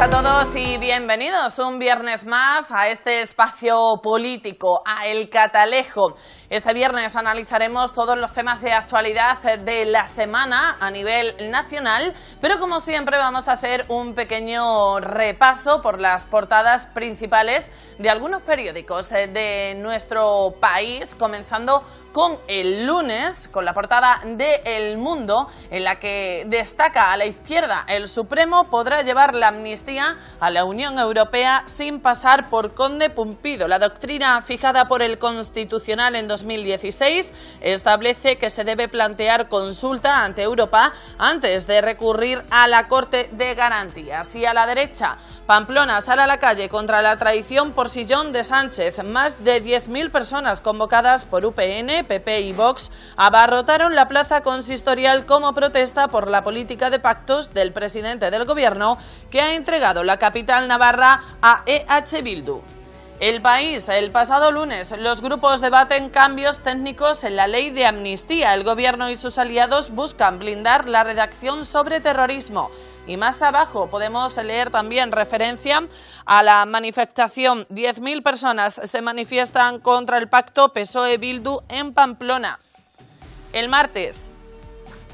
a todos y bienvenidos un viernes más a este espacio político, a El Catalejo. Este viernes analizaremos todos los temas de actualidad de la semana a nivel nacional, pero como siempre vamos a hacer un pequeño repaso por las portadas principales de algunos periódicos de nuestro país, comenzando con el lunes, con la portada de El Mundo, en la que destaca a la izquierda: el Supremo podrá llevar la amnistía a la Unión Europea sin pasar por Conde Pumpido. La doctrina fijada por el Constitucional en 2016 establece que se debe plantear consulta ante Europa antes de recurrir a la Corte de Garantías. Y a la derecha, Pamplona sale a la calle contra la traición por sillón de Sánchez. Más de 10.000 personas convocadas por UPN, PP y Vox abarrotaron la plaza consistorial como protesta por la política de pactos del presidente del gobierno, que ha entregado la capital navarra a EH Bildu. El País, el pasado lunes, los grupos debaten cambios técnicos en la ley de amnistía. El gobierno y sus aliados buscan blindar la redacción sobre terrorismo. Y más abajo podemos leer también referencia a la manifestación. 10.000 personas se manifiestan contra el pacto PSOE-Bildu en Pamplona. El martes,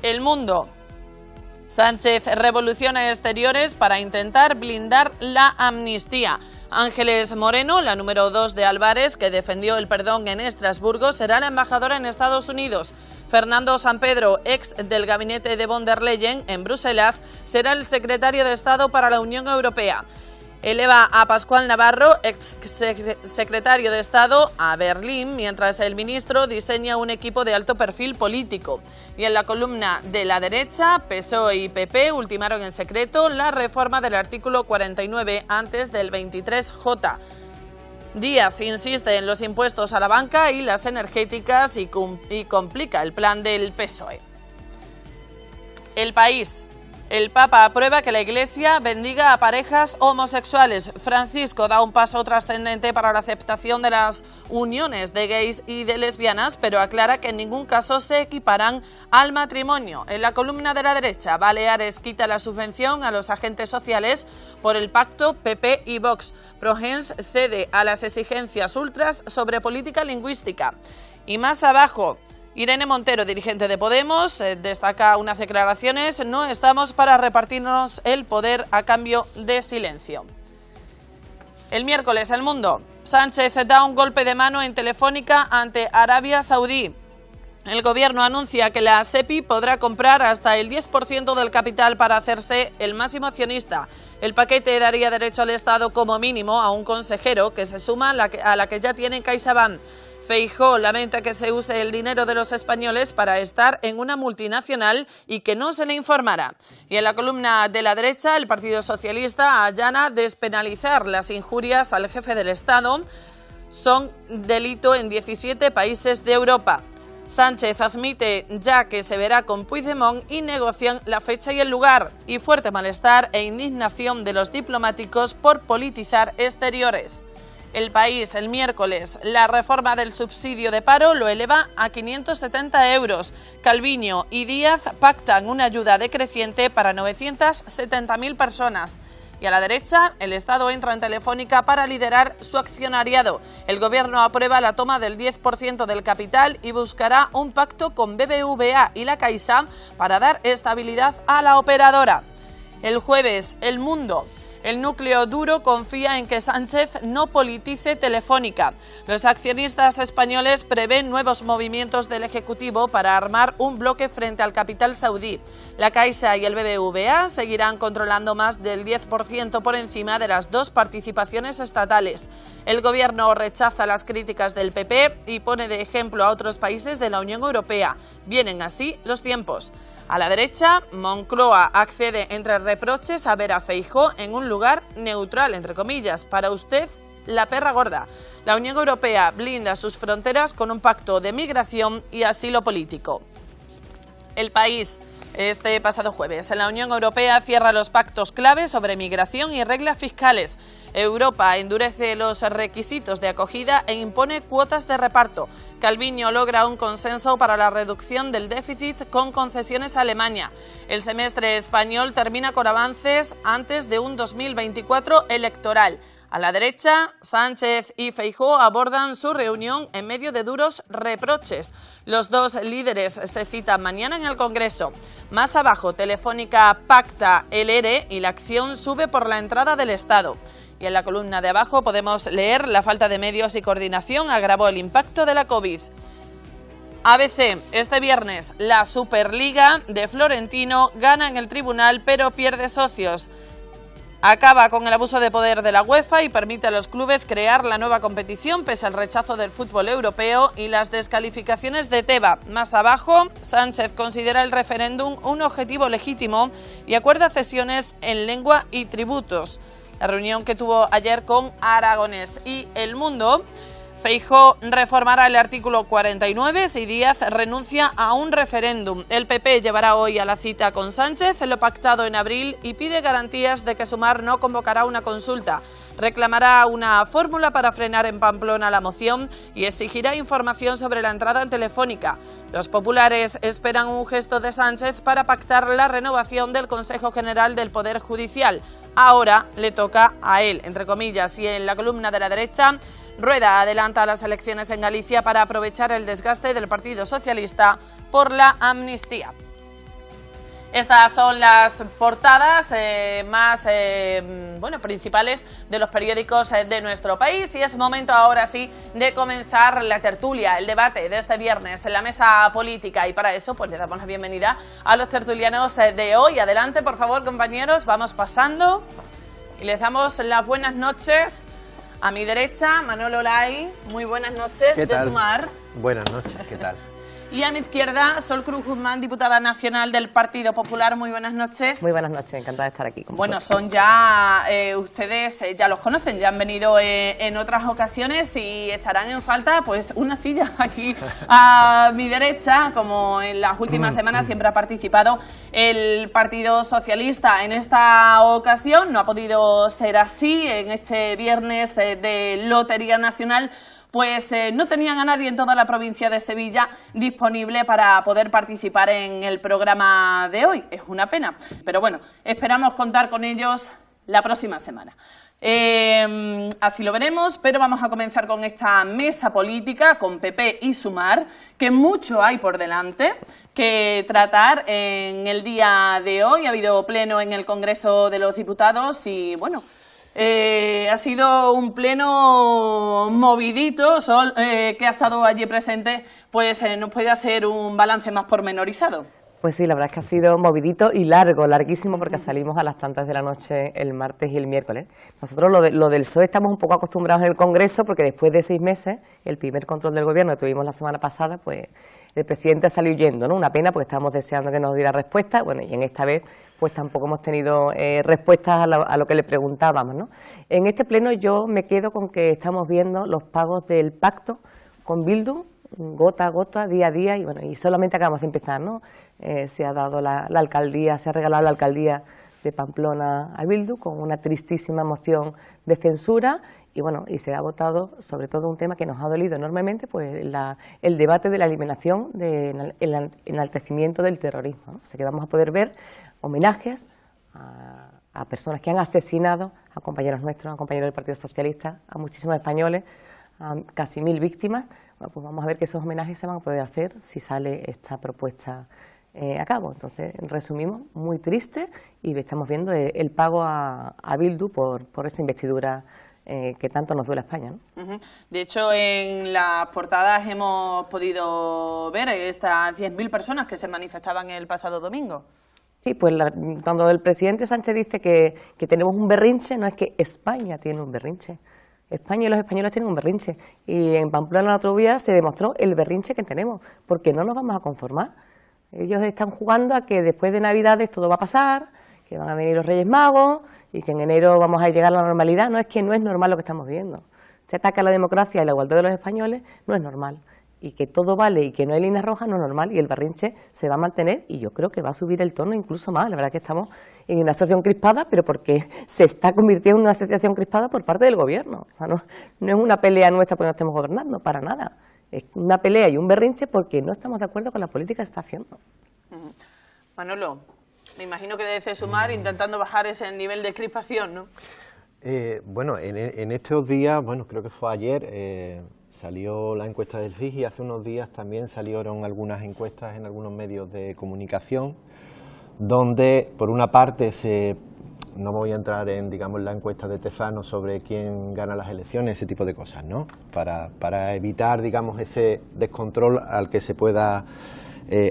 El Mundo. Sánchez revoluciona exteriores para intentar blindar la amnistía. Ángeles Moreno, la número 2 de Álvarez, que defendió el perdón en Estrasburgo, será la embajadora en Estados Unidos. Fernando Sampedro, ex del gabinete de von der Leyen en Bruselas, será el secretario de Estado para la Unión Europea. Eleva a Pascual Navarro, ex secretario de Estado, a Berlín, mientras el ministro diseña un equipo de alto perfil político. Y en la columna de la derecha, PSOE y PP ultimaron en secreto la reforma del artículo 49 antes del 23J. Díaz insiste en los impuestos a la banca y las energéticas y complica el plan del PSOE. El País. El Papa aprueba que la Iglesia bendiga a parejas homosexuales. Francisco da un paso trascendente para la aceptación de las uniones de gays y de lesbianas, pero aclara que en ningún caso se equiparan al matrimonio. En la columna de la derecha, Baleares quita la subvención a los agentes sociales por el pacto PP y Vox. Progens cede a las exigencias ultras sobre política lingüística. Y más abajo, Irene Montero, dirigente de Podemos, destaca unas declaraciones: no estamos para repartirnos el poder a cambio de silencio. El miércoles, El Mundo. Sánchez da un golpe de mano en Telefónica ante Arabia Saudí. El gobierno anuncia que la SEPI podrá comprar hasta el 10% del capital para hacerse el máximo accionista. El paquete daría derecho al Estado como mínimo a un consejero, que se suma a la que ya tiene CaixaBank. Feijóo lamenta que se use el dinero de los españoles para estar en una multinacional y que no se le informara. Y en la columna de la derecha, el Partido Socialista allana despenalizar las injurias al jefe del Estado. Son delito en 17 países de Europa. Sánchez admite ya que se verá con Puigdemont y negocian la fecha y el lugar. Y fuerte malestar e indignación de los diplomáticos por politizar exteriores. El País, el miércoles, la reforma del subsidio de paro lo eleva a 570 euros. Calviño y Díaz pactan una ayuda decreciente para 970.000 personas. Y a la derecha, el Estado entra en Telefónica para liderar su accionariado. El gobierno aprueba la toma del 10% del capital y buscará un pacto con BBVA y la Caixa para dar estabilidad a la operadora. El jueves, El Mundo. El núcleo duro confía en que Sánchez no politice Telefónica. Los accionistas españoles prevén nuevos movimientos del Ejecutivo para armar un bloque frente al capital saudí. La Caixa y el BBVA seguirán controlando más del 10% por encima de las dos participaciones estatales. El gobierno rechaza las críticas del PP y pone de ejemplo a otros países de la Unión Europea. Vienen así los tiempos. A la derecha, Moncloa accede entre reproches a ver a Feijóo en un lugar neutral, entre comillas. Para usted, la perra gorda. La Unión Europea blinda sus fronteras con un pacto de migración y asilo político. El País. Este pasado jueves, la Unión Europea cierra los pactos clave sobre migración y reglas fiscales. Europa endurece los requisitos de acogida e impone cuotas de reparto. Calviño logra un consenso para la reducción del déficit con concesiones a Alemania. El semestre español termina con avances antes de un 2024 electoral. A la derecha, Sánchez y Feijóo abordan su reunión en medio de duros reproches. Los dos líderes se citan mañana en el Congreso. Más abajo, Telefónica pacta el ERE y la acción sube por la entrada del Estado. Y en la columna de abajo podemos leer: la falta de medios y coordinación agravó el impacto de la COVID. ABC, este viernes, la Superliga de Florentino gana en el tribunal pero pierde socios. Acaba con el abuso de poder de la UEFA y permite a los clubes crear la nueva competición pese al rechazo del fútbol europeo y las descalificaciones de Tebas. Más abajo, Sánchez considera el referéndum un objetivo legítimo y acuerda cesiones en lengua y tributos. La reunión que tuvo ayer con Aragonés. Y El Mundo: Feijóo reformará el artículo 49 si Díaz renuncia a un referéndum. El PP llevará hoy a la cita con Sánchez lo pactado en abril y pide garantías de que Sumar no convocará una consulta. Reclamará una fórmula para frenar en Pamplona la moción y exigirá información sobre la entrada en Telefónica. Los populares esperan un gesto de Sánchez para pactar la renovación del Consejo General del Poder Judicial. Ahora le toca a él, entre comillas. Y en la columna de la derecha, Rueda adelanta las elecciones en Galicia para aprovechar el desgaste del Partido Socialista por la amnistía. Estas son las portadas más principales de los periódicos de nuestro país, y es momento ahora sí de comenzar la tertulia, el debate de este viernes en la mesa política, y para eso pues le damos la bienvenida a los tertulianos de hoy. Adelante, por favor, compañeros, vamos pasando y les damos las buenas noches. A mi derecha, Manolo Lai, muy buenas noches, de Sumar. Buenas noches, ¿qué tal? Y a mi izquierda, Sol Cruz Guzmán, diputada nacional del Partido Popular. Muy buenas noches. Muy buenas noches, encantada de estar aquí con Bueno, vosotros. son ya, ustedes ya los conocen, ya han venido en otras ocasiones y echarán en falta pues una silla aquí a mi derecha, como en las últimas semanas siempre ha participado el Partido Socialista. En esta ocasión no ha podido ser así. En este viernes de Lotería Nacional, pues no tenían a nadie en toda la provincia de Sevilla disponible para poder participar en el programa de hoy. Es una pena, pero bueno, esperamos contar con ellos la próxima semana. Así lo veremos, pero vamos a comenzar con esta mesa política con PP y Sumar, que mucho hay por delante que tratar en el día de hoy. Ha habido pleno en el Congreso de los Diputados y bueno, ha sido un pleno movidito. Sol, que ha estado allí presente, pues nos puede hacer un balance más pormenorizado. Pues sí, la verdad es que ha sido movidito y largo, larguísimo, porque salimos a las tantas de la noche el martes y el miércoles. Nosotros lo del PSOE estamos un poco acostumbrados en el Congreso, porque después de 6 meses, el primer control del Gobierno que tuvimos la semana pasada, pues el presidente salió huyendo, ¿no? Una pena, porque estábamos deseando que nos diera respuesta. Bueno, y en esta vez pues tampoco hemos tenido respuestas a lo que le preguntábamos, ¿no? En este pleno yo me quedo con que estamos viendo los pagos del pacto con Bildu, gota a gota, día a día, y bueno, y solamente acabamos de empezar, ¿no? Se ha dado la alcaldía, se ha regalado la alcaldía de Pamplona a Bildu con una tristísima moción de censura, y bueno, y se ha votado sobre todo un tema que nos ha dolido enormemente, pues el debate de la eliminación del enaltecimiento del terrorismo, ¿no? O sea que vamos a poder ver homenajes a personas que han asesinado a compañeros nuestros, a compañeros del Partido Socialista, a muchísimos españoles, a casi 1000 víctimas. Bueno, pues vamos a ver que esos homenajes se van a poder hacer si sale esta propuesta a cabo. Entonces, resumimos, muy triste, y estamos viendo el pago a Bildu por esa investidura que tanto nos duele a España, ¿no? De hecho, en las portadas hemos podido ver estas 10.000 personas que se manifestaban el pasado domingo. Sí, pues cuando el presidente Sánchez dice que tenemos un berrinche, no es que España tiene un berrinche. España y los españoles tienen un berrinche. Y en Pamplona el otro día se demostró el berrinche que tenemos, porque no nos vamos a conformar. Ellos están jugando a que después de Navidades todo va a pasar, que van a venir los Reyes Magos y que en enero vamos a llegar a la normalidad. No, es que no es normal lo que estamos viendo. Este ataque a la democracia y la igualdad de los españoles no es normal. y que todo vale y que no hay líneas rojas, no es normal, y el berrinche se va a mantener y yo creo que va a subir el tono incluso más. La verdad que estamos en una situación crispada, pero porque se está convirtiendo en una situación crispada por parte del gobierno. O sea, no es una pelea nuestra porque no estemos gobernando, para nada. Es una pelea y un berrinche porque no estamos de acuerdo con la política que se está haciendo. Manolo, me imagino que debes sumar intentando bajar ese nivel de crispación, ¿no? Bueno, en estos días, bueno, creo que fue ayer, salió la encuesta del CIS y hace unos días también salieron algunas encuestas en algunos medios de comunicación, donde por una parte no voy a entrar en, digamos, la encuesta de Tezano sobre quién gana las elecciones, ese tipo de cosas, ¿no? Para evitar, digamos, ese descontrol al que se pueda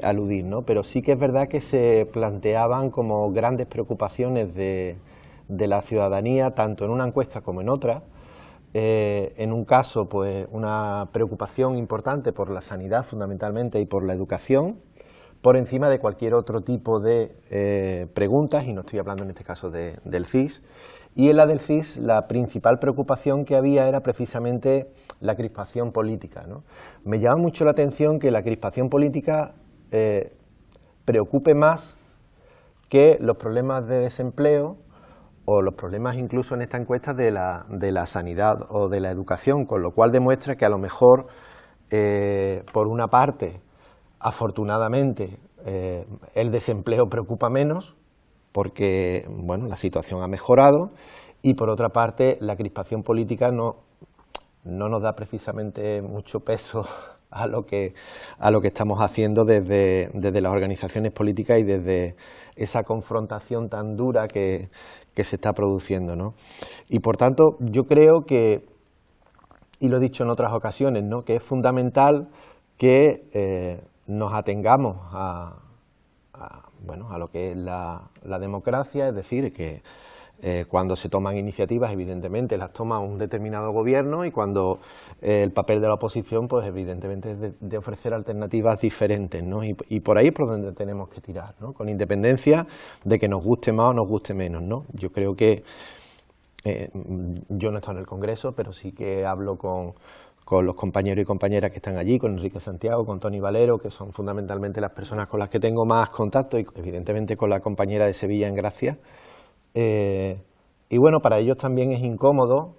aludir, ¿no? Pero sí que es verdad que se planteaban como grandes preocupaciones de la ciudadanía, tanto en una encuesta como en otra. En un caso, pues una preocupación importante por la sanidad fundamentalmente y por la educación, por encima de cualquier otro tipo de preguntas, y no estoy hablando en este caso del CIS. Y en la del CIS la principal preocupación que había era precisamente la crispación política, ¿no? Me llama mucho la atención que la crispación política preocupe más que los problemas de desempleo o los problemas incluso en esta encuesta de la sanidad o de la educación, con lo cual demuestra que a lo mejor, por una parte, afortunadamente, el desempleo preocupa menos, porque bueno, la situación ha mejorado, y por otra parte, la crispación política no nos da precisamente mucho peso a lo que estamos haciendo desde las organizaciones políticas y desde esa confrontación tan dura que se está produciendo, ¿no? Y por tanto, yo creo que, y lo he dicho en otras ocasiones, ¿no?, que es fundamental que nos atengamos a lo que es la democracia, es decir, que cuando se toman iniciativas, evidentemente las toma un determinado gobierno, y cuando el papel de la oposición, pues evidentemente es de ofrecer alternativas diferentes, ¿no? Y por ahí es por donde tenemos que tirar, ¿no? Con independencia de que nos guste más o nos guste menos, ¿no? Yo creo que yo no he estado en el Congreso, pero sí que hablo con los compañeros y compañeras que están allí, con Enrique Santiago, con Toni Valero, que son fundamentalmente las personas con las que tengo más contacto, y evidentemente con la compañera de Sevilla en Gracia. Y bueno, para ellos también es incómodo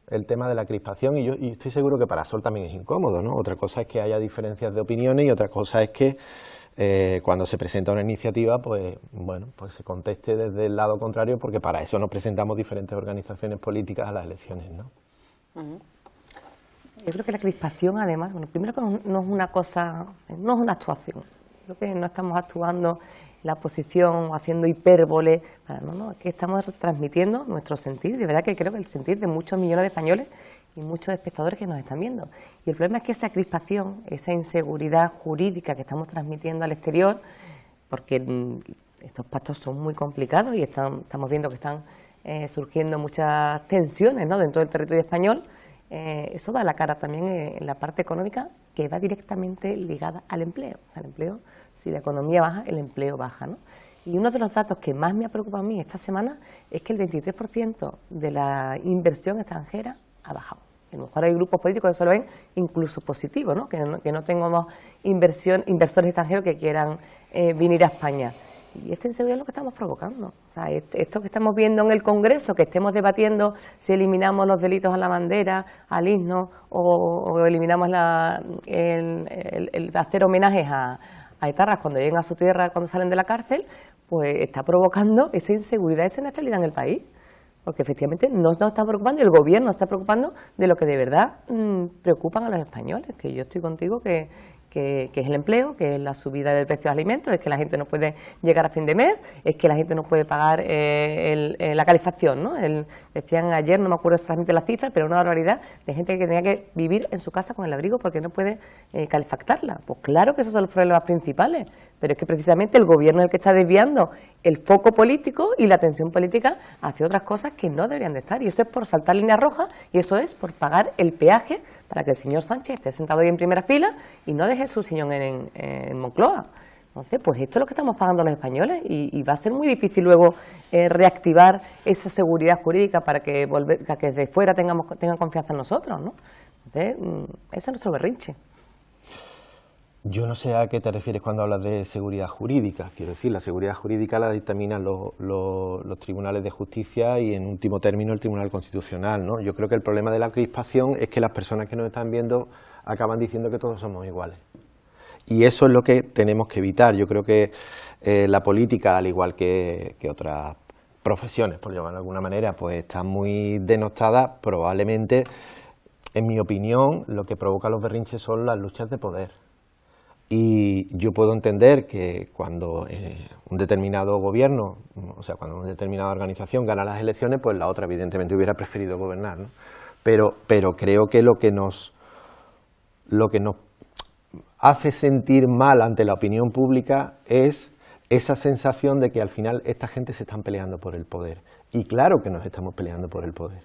el tema de la crispación, y estoy seguro que para Sol también es incómodo, ¿no? Otra cosa es que haya diferencias de opiniones, y otra cosa es que cuando se presenta una iniciativa, pues bueno, pues se conteste desde el lado contrario, porque para eso nos presentamos diferentes organizaciones políticas a las elecciones, ¿no? Yo creo que la crispación, además, bueno, primero que no es una cosa, no es una actuación. Creo que no estamos actuando la oposición, haciendo hipérbole, no, es que estamos transmitiendo nuestro sentir, de verdad que creo que el sentir de muchos millones de españoles y muchos espectadores que nos están viendo. Y el problema es que esa crispación, esa inseguridad jurídica que estamos transmitiendo al exterior, porque estos pactos son muy complicados y estamos viendo que están surgiendo muchas tensiones, ¿no?, dentro del territorio español, eso da la cara también en la parte económica, que va directamente ligada al empleo. O sea, el empleo, si la economía baja, el empleo baja, ¿no? Y uno de los datos que más me ha preocupado a mí esta semana es que el 23% de la inversión extranjera ha bajado. A lo mejor hay grupos políticos que eso lo ven incluso positivo, ¿no? Que no tengamos inversores extranjeros que quieran venir a España. Y esta inseguridad es lo que estamos provocando. O sea, esto que estamos viendo en el Congreso, que estemos debatiendo si eliminamos los delitos a la bandera, al himno, o eliminamos el hacer homenajes a etarras cuando lleguen a su tierra, cuando salen de la cárcel, pues está provocando esa inseguridad, esa inestabilidad en el país. Porque efectivamente no nos está preocupando, y el gobierno está preocupando de lo que de verdad preocupan a los españoles, que yo estoy contigo que es el empleo, que es la subida del precio de alimentos, es que la gente no puede llegar a fin de mes, es que la gente no puede pagar la calefacción, ¿no? Decían ayer, no me acuerdo exactamente las cifras, pero una barbaridad de gente que tenía que vivir en su casa con el abrigo porque no puede calefactarla. Pues claro que esos son los problemas principales, pero es que precisamente el gobierno es el que está desviando el foco político y la atención política hacia otras cosas que no deberían de estar, y eso es por saltar líneas rojas, y eso es por pagar el peaje para que el señor Sánchez esté sentado ahí en primera fila y no deje su sillón en Moncloa. Entonces, pues esto es lo que estamos pagando los españoles, y va a ser muy difícil luego reactivar esa seguridad jurídica para que desde fuera tengan confianza en nosotros, ¿no? Entonces, ese es nuestro berrinche. Yo no sé a qué te refieres cuando hablas de seguridad jurídica. Quiero decir, la seguridad jurídica la dictaminan los tribunales de justicia y, en último término, el Tribunal Constitucional, ¿no? Yo creo que el problema de la crispación es que las personas que nos están viendo acaban diciendo que todos somos iguales. Y eso es lo que tenemos que evitar. Yo creo que la política, al igual que otras profesiones, por llamarlo de alguna manera, pues está muy denostada. Probablemente, en mi opinión, lo que provoca los berrinches son las luchas de poder. Y yo puedo entender que cuando un determinado gobierno, o sea, cuando una determinada organización gana las elecciones, pues la otra evidentemente hubiera preferido gobernar, ¿no? Pero creo que lo que nos hace sentir mal ante la opinión pública es esa sensación de que al final esta gente se están peleando por el poder. Y claro que nos estamos peleando por el poder,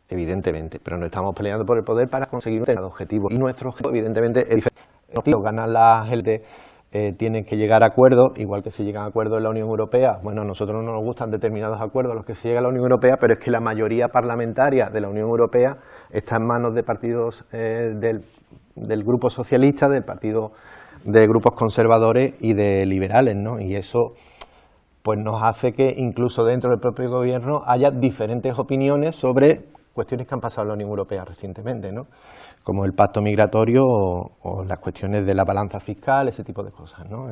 evidentemente, pero nos estamos peleando por el poder para conseguir un determinado objetivo. Y nuestro objetivo, evidentemente, es diferente. Ganan las élites, tienen que llegar a acuerdos, igual que se llegan a acuerdos en la Unión Europea. Bueno, a nosotros no nos gustan determinados acuerdos a los que se llega a la Unión Europea, pero es que la mayoría parlamentaria de la Unión Europea está en manos de partidos del grupo socialista, del partido de grupos conservadores y de liberales, ¿no? Y eso pues nos hace que incluso dentro del propio gobierno haya diferentes opiniones sobre cuestiones que han pasado en la Unión Europea recientemente, ¿no? Como el pacto migratorio o las cuestiones de la balanza fiscal, ese tipo de cosas, ¿no?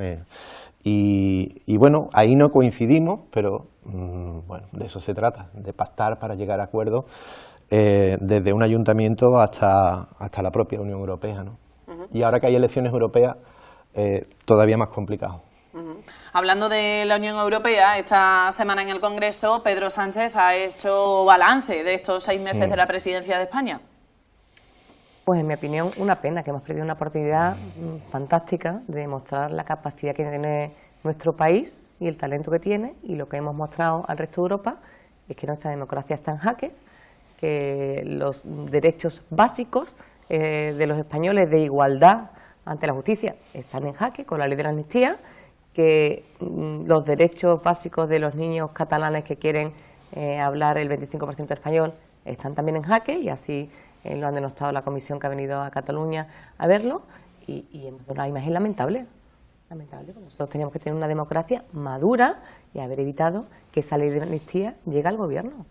Y bueno, ahí no coincidimos, pero bueno, de eso se trata, de pactar para llegar a acuerdos desde un ayuntamiento hasta la propia Unión Europea, ¿no? Y ahora que hay elecciones europeas, todavía más complicado. Hablando de la Unión Europea, esta semana en el Congreso, Pedro Sánchez ha hecho balance de estos 6 meses de la presidencia de España. Pues en mi opinión, una pena, que hemos perdido una oportunidad fantástica de mostrar la capacidad que tiene nuestro país y el talento que tiene, y lo que hemos mostrado al resto de Europa es que nuestra democracia está en jaque, que los derechos básicos de los españoles de igualdad ante la justicia están en jaque con la ley de la amnistía, que los derechos básicos de los niños catalanes que quieren hablar el 25% de español están también en jaque, y así lo han denostado la comisión que ha venido a Cataluña a verlo, y hemos dado una imagen lamentable. Nosotros teníamos que tener una democracia madura y haber evitado que esa ley de amnistía llegue al gobierno.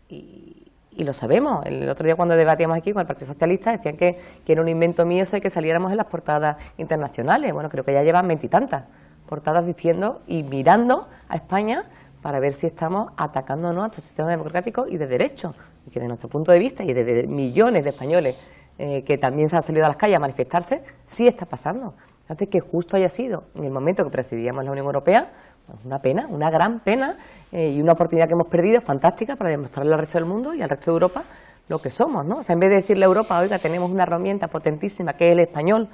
Y lo sabemos. El otro día, cuando debatíamos aquí con el Partido Socialista, decían que era un invento mío eso de que saliéramos en las portadas internacionales. Bueno, creo que ya llevan 20 y tantas portadas diciendo y mirando a España para ver si estamos atacando o no a nuestro sistema democrático y de derecho, y que, de nuestro punto de vista y de millones de españoles que también se han salido a las calles a manifestarse, sí está pasando. Entonces, que justo haya sido en el momento que presidíamos la Unión Europea, pues una pena, una gran pena, y una oportunidad que hemos perdido fantástica para demostrarle al resto del mundo y al resto de Europa lo que somos, ¿no? O sea, en vez de decirle a Europa, oiga, tenemos una herramienta potentísima que es el español,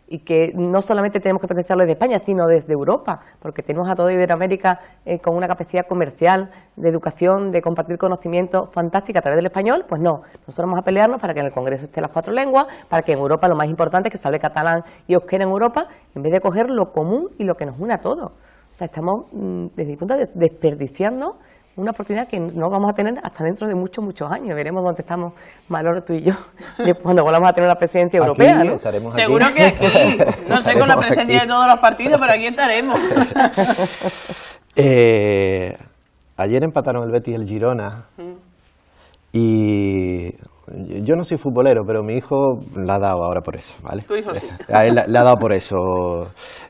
y que no solamente tenemos que potenciarlo desde España, sino desde Europa, porque tenemos a toda Iberoamérica con una capacidad comercial, de educación, de compartir conocimiento fantástica a través del español. Pues no, nosotros vamos a pelearnos para que en el Congreso estén las 4 lenguas, para que en Europa lo más importante es que se hable catalán y euskera en Europa, en vez de coger lo común y lo que nos une a todos. O sea, estamos, desde mi punto de vista, desperdiciando una oportunidad que no vamos a tener hasta dentro de muchos, muchos años. Veremos dónde estamos, Manolo, tú y yo, cuando volvamos a tener una presidencia europea, ¿no? Seguro que aquí, no sé con la presencia de todos los partidos, pero aquí estaremos. Ayer empataron el Betis y el Girona, y yo no soy futbolero, pero mi hijo la ha dado ahora por eso, ¿vale? Tu hijo sí. A él le ha dado por eso.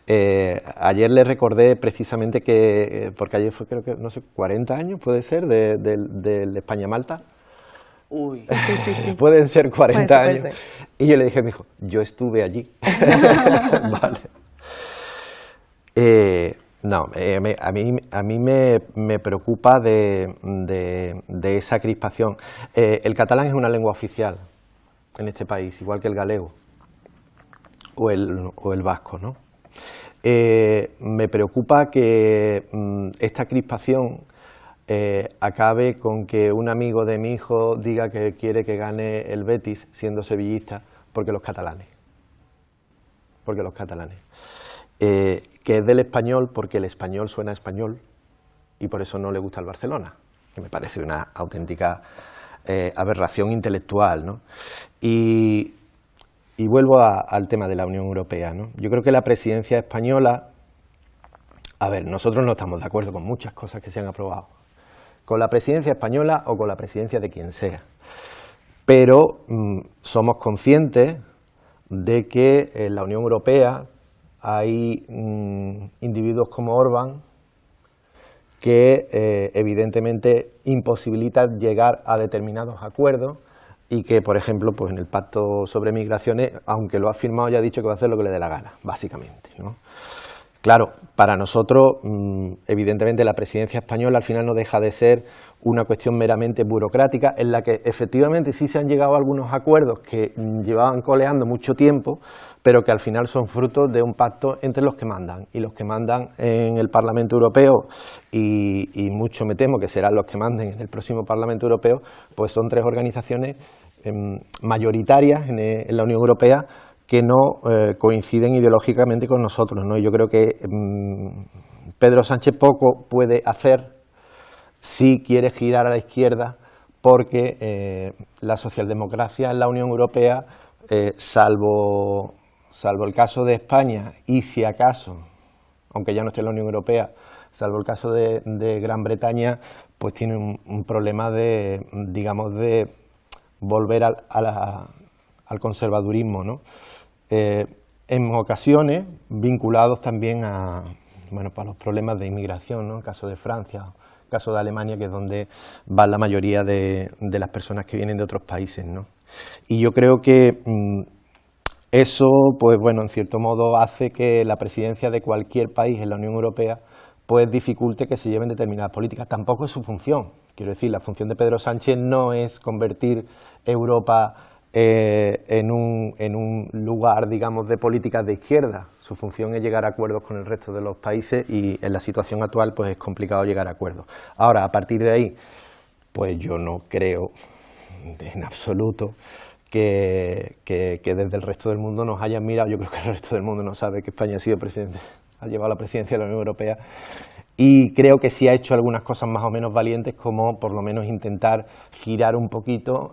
Ayer le recordé precisamente que, porque ayer fue, creo que, no sé, 40 años, puede ser, del España-Malta. Uy. Sí. Pueden ser 40 años. Puede ser. Y yo le dije a mi hijo, yo estuve allí. Vale. No, a mí me preocupa de esa crispación. El catalán es una lengua oficial en este país, igual que el galego o el vasco, ¿no? Me preocupa que esta crispación acabe con que un amigo de mi hijo diga que quiere que gane el Betis siendo sevillista porque los catalanes. Que es del español porque el español suena a español y por eso no le gusta el Barcelona, que me parece una auténtica aberración intelectual, ¿no? Y y vuelvo al tema de la Unión Europea, ¿no? Yo creo que la presidencia española, a ver, nosotros no estamos de acuerdo con muchas cosas que se han aprobado, con la presidencia española o con la presidencia de quien sea, pero somos conscientes de que en la Unión Europea hay individuos como Orbán que evidentemente imposibilitan llegar a determinados acuerdos y que, por ejemplo, pues en el Pacto sobre Migraciones, aunque lo ha firmado, ya ha dicho que va a hacer lo que le dé la gana, básicamente, ¿no? Claro, para nosotros, evidentemente, la presidencia española al final no deja de ser una cuestión meramente burocrática, en la que efectivamente sí se han llegado a algunos acuerdos que llevaban coleando mucho tiempo, pero que al final son fruto de un pacto entre los que mandan. Y los que mandan en el Parlamento Europeo, y mucho me temo que serán los que manden en el próximo Parlamento Europeo, pues son tres organizaciones mayoritarias en la Unión Europea, que no coinciden ideológicamente con nosotros, ¿no? Y yo creo que Pedro Sánchez poco puede hacer si quiere girar a la izquierda, porque la socialdemocracia en la Unión Europea, salvo el caso de España y si acaso, aunque ya no esté en la Unión Europea, salvo el caso de Gran Bretaña, pues tiene un problema de, digamos, de volver al conservadurismo, ¿no? En ocasiones vinculados también para los problemas de inmigración, ¿no? El caso de Francia, el caso de Alemania, que es donde va la mayoría de las personas que vienen de otros países, ¿no? Y yo creo que eso, pues bueno, en cierto modo hace que la presidencia de cualquier país en la Unión Europea pues dificulte que se lleven determinadas políticas. Tampoco es su función. Quiero decir, la función de Pedro Sánchez no es convertir Europa en un lugar, digamos, de políticas de izquierda. Su función es llegar a acuerdos con el resto de los países y en la situación actual pues es complicado llegar a acuerdos. Ahora, a partir de ahí, pues yo no creo en absoluto que desde el resto del mundo nos hayan mirado. Yo creo que el resto del mundo no sabe que España ha llevado la presidencia de la Unión Europea, y creo que sí ha hecho algunas cosas más o menos valientes, como por lo menos intentar girar un poquito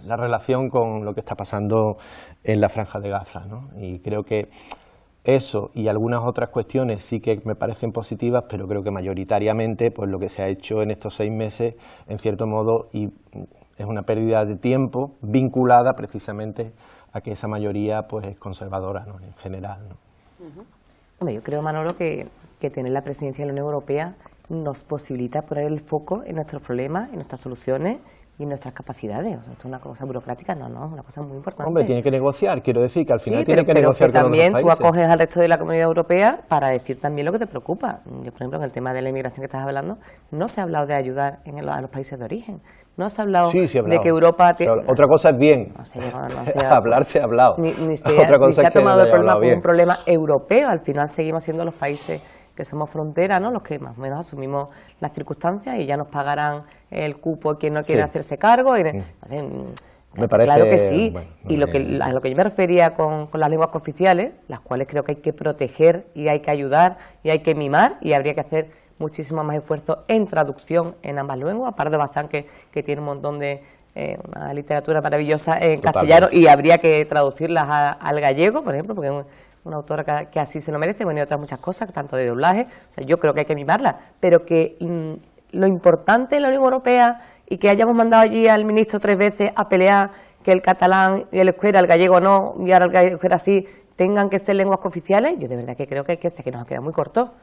la relación con lo que está pasando en la Franja de Gaza, ¿no? Y creo que eso y algunas otras cuestiones sí que me parecen positivas, pero creo que mayoritariamente pues lo que se ha hecho en estos 6 meses, en cierto modo, y es una pérdida de tiempo vinculada precisamente a que esa mayoría pues es conservadora, ¿no? En general, ¿no? Hombre, yo creo, Manolo, que tener la presidencia de la Unión Europea nos posibilita poner el foco en nuestros problemas, en nuestras soluciones y en nuestras capacidades. O sea, esto es una cosa burocrática, no, es una cosa muy importante. Hombre, tiene que negociar, quiero decir, que al final sí, tiene que negociar con también los tú países. acoges al resto de la Comunidad Europea para decir también lo que te preocupa. Yo, por ejemplo, en el tema de la inmigración que estás hablando, no se ha hablado de ayudar a los países de origen. No se ha hablado de que Europa... Otra cosa es bien. Hablar se ha hablado. Ni se ha tomado el problema como un problema europeo. Al final seguimos siendo los países que somos frontera, ¿no? Los que más o menos asumimos las circunstancias y ya nos pagarán el cupo quien no quiere hacerse cargo. Me parece, claro que sí. Bueno, y a lo que yo me refería con las lenguas cooficiales, las cuales creo que hay que proteger y hay que ayudar y hay que mimar, y habría que hacer muchísimo más esfuerzo en traducción en ambas lenguas, aparte de Bazán, que tiene un montón de una literatura maravillosa en castellano, y habría que traducirlas al gallego, por ejemplo, porque es una autora que así se lo merece, bueno, y otras muchas cosas, tanto de doblaje. O sea, yo creo que hay que mimarlas, pero que lo importante en la Unión Europea, y que hayamos mandado allí al ministro 3 veces a pelear que el catalán y el euskera, el gallego no, y ahora el euskera sí, tengan que ser lenguas cooficiales, yo de verdad que creo que nos ha quedado muy corto.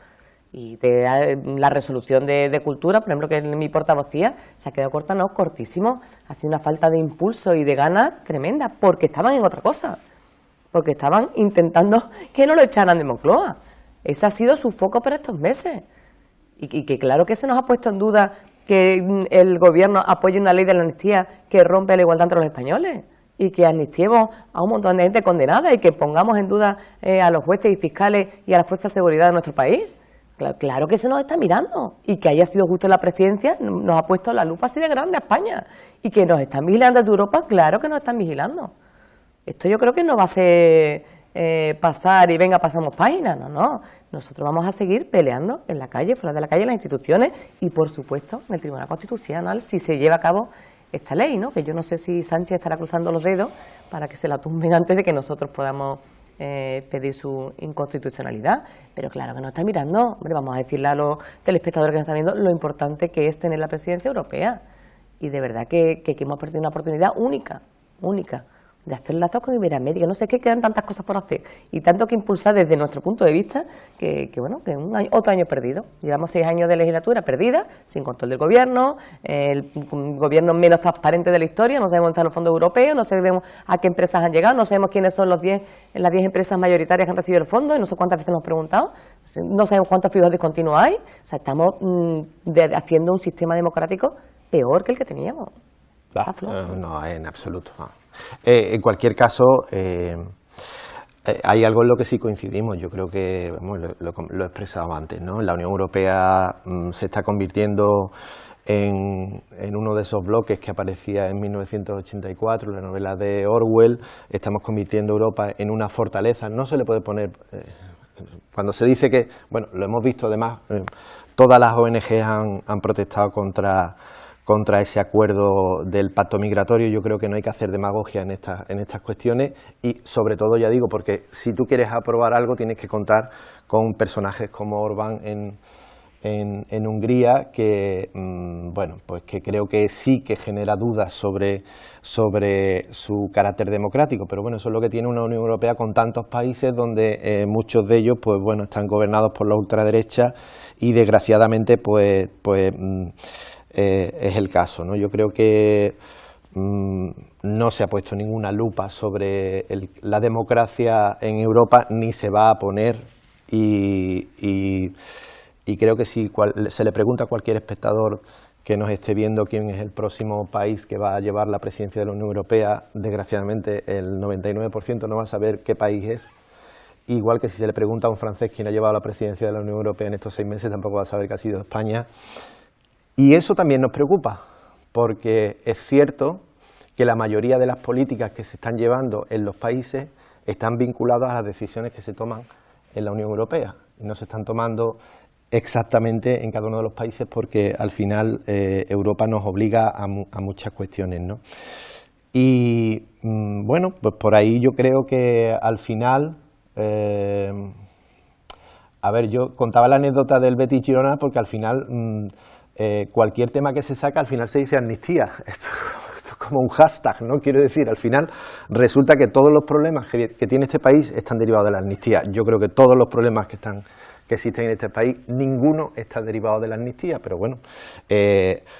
Y la resolución de cultura, por ejemplo, que en mi portavocía, se ha quedado corta, no, cortísimo. Ha sido una falta de impulso y de ganas tremenda, porque estaban en otra cosa, porque estaban intentando que no lo echaran de Moncloa. Ese ha sido su foco para estos meses. Y que claro que se nos ha puesto en duda que el gobierno apoye una ley de la amnistía que rompe la igualdad entre los españoles, y que amnistiemos a un montón de gente condenada, y que pongamos en duda a los jueces y fiscales y a las fuerzas de seguridad de nuestro país. Claro que se nos está mirando, y que haya sido justo la presidencia nos ha puesto la lupa así de grande a España, y que nos están vigilando desde Europa, claro que nos están vigilando. Esto yo creo que no va a ser pasar y venga, pasamos páginas, no. Nosotros vamos a seguir peleando en la calle, fuera de la calle, en las instituciones y, por supuesto, en el Tribunal Constitucional, si se lleva a cabo esta ley, ¿no? Que yo no sé si Sánchez estará cruzando los dedos para que se la tumben antes de que nosotros podamos pedir su inconstitucionalidad, pero claro que no está mirando. Hombre, vamos a decirle a los telespectadores que nos están viendo lo importante que es tener la presidencia europea, y de verdad que hemos perdido una oportunidad única de hacer lazos con Iberoamérica. No sé, qué quedan tantas cosas por hacer y tanto que impulsar desde nuestro punto de vista, que otro año perdido. Llevamos 6 años de legislatura perdida, sin control del gobierno, el gobierno menos transparente de la historia, no sabemos dónde están los fondos europeos, no sabemos a qué empresas han llegado, no sabemos quiénes son las 10 empresas mayoritarias que han recibido el fondo, y no sé cuántas veces nos hemos preguntado, no sabemos cuántos fijos discontinuos hay. O sea, estamos haciendo un sistema democrático peor que el que teníamos. No, en absoluto. No. En cualquier caso, hay algo en lo que sí coincidimos. Yo creo que lo he expresado antes, ¿no? La Unión Europea se está convirtiendo en uno de esos bloques que aparecía en 1984, la novela de Orwell. Estamos convirtiendo a Europa en una fortaleza. No se le puede poner... cuando se dice que, bueno, lo hemos visto además, todas las ONG han protestado contra ese acuerdo del pacto migratorio. Yo creo que no hay que hacer demagogia en estas cuestiones, y sobre todo, ya digo, porque si tú quieres aprobar algo tienes que contar con personajes como Orbán en Hungría, que bueno, pues que creo que sí que genera dudas sobre su carácter democrático, pero bueno, eso es lo que tiene una Unión Europea con tantos países donde muchos de ellos pues bueno, están gobernados por la ultraderecha, y desgraciadamente es el caso, ¿no? Yo creo que no se ha puesto ninguna lupa sobre la democracia en Europa, ni se va a poner, y creo que si se le pregunta a cualquier espectador que nos esté viendo quién es el próximo país que va a llevar la presidencia de la Unión Europea, desgraciadamente el 99% no va a saber qué país es. Igual que si se le pregunta a un francés quién ha llevado la presidencia de la Unión Europea en estos 6 meses, tampoco va a saber que ha sido España. Y eso también nos preocupa, porque es cierto que la mayoría de las políticas que se están llevando en los países están vinculadas a las decisiones que se toman en la Unión Europea, y no se están tomando exactamente en cada uno de los países, porque al final Europa nos obliga a muchas cuestiones, ¿no? Y bueno, pues por ahí yo creo que al final... a ver, yo contaba la anécdota del Betis Girona porque al final... cualquier tema que se saca, al final se dice amnistía. Esto es como un hashtag, ¿no? Quiero decir, al final resulta que todos los problemas que tiene este país están derivados de la amnistía. Yo creo que todos los problemas que existen en este país, ninguno está derivado de la amnistía, pero bueno,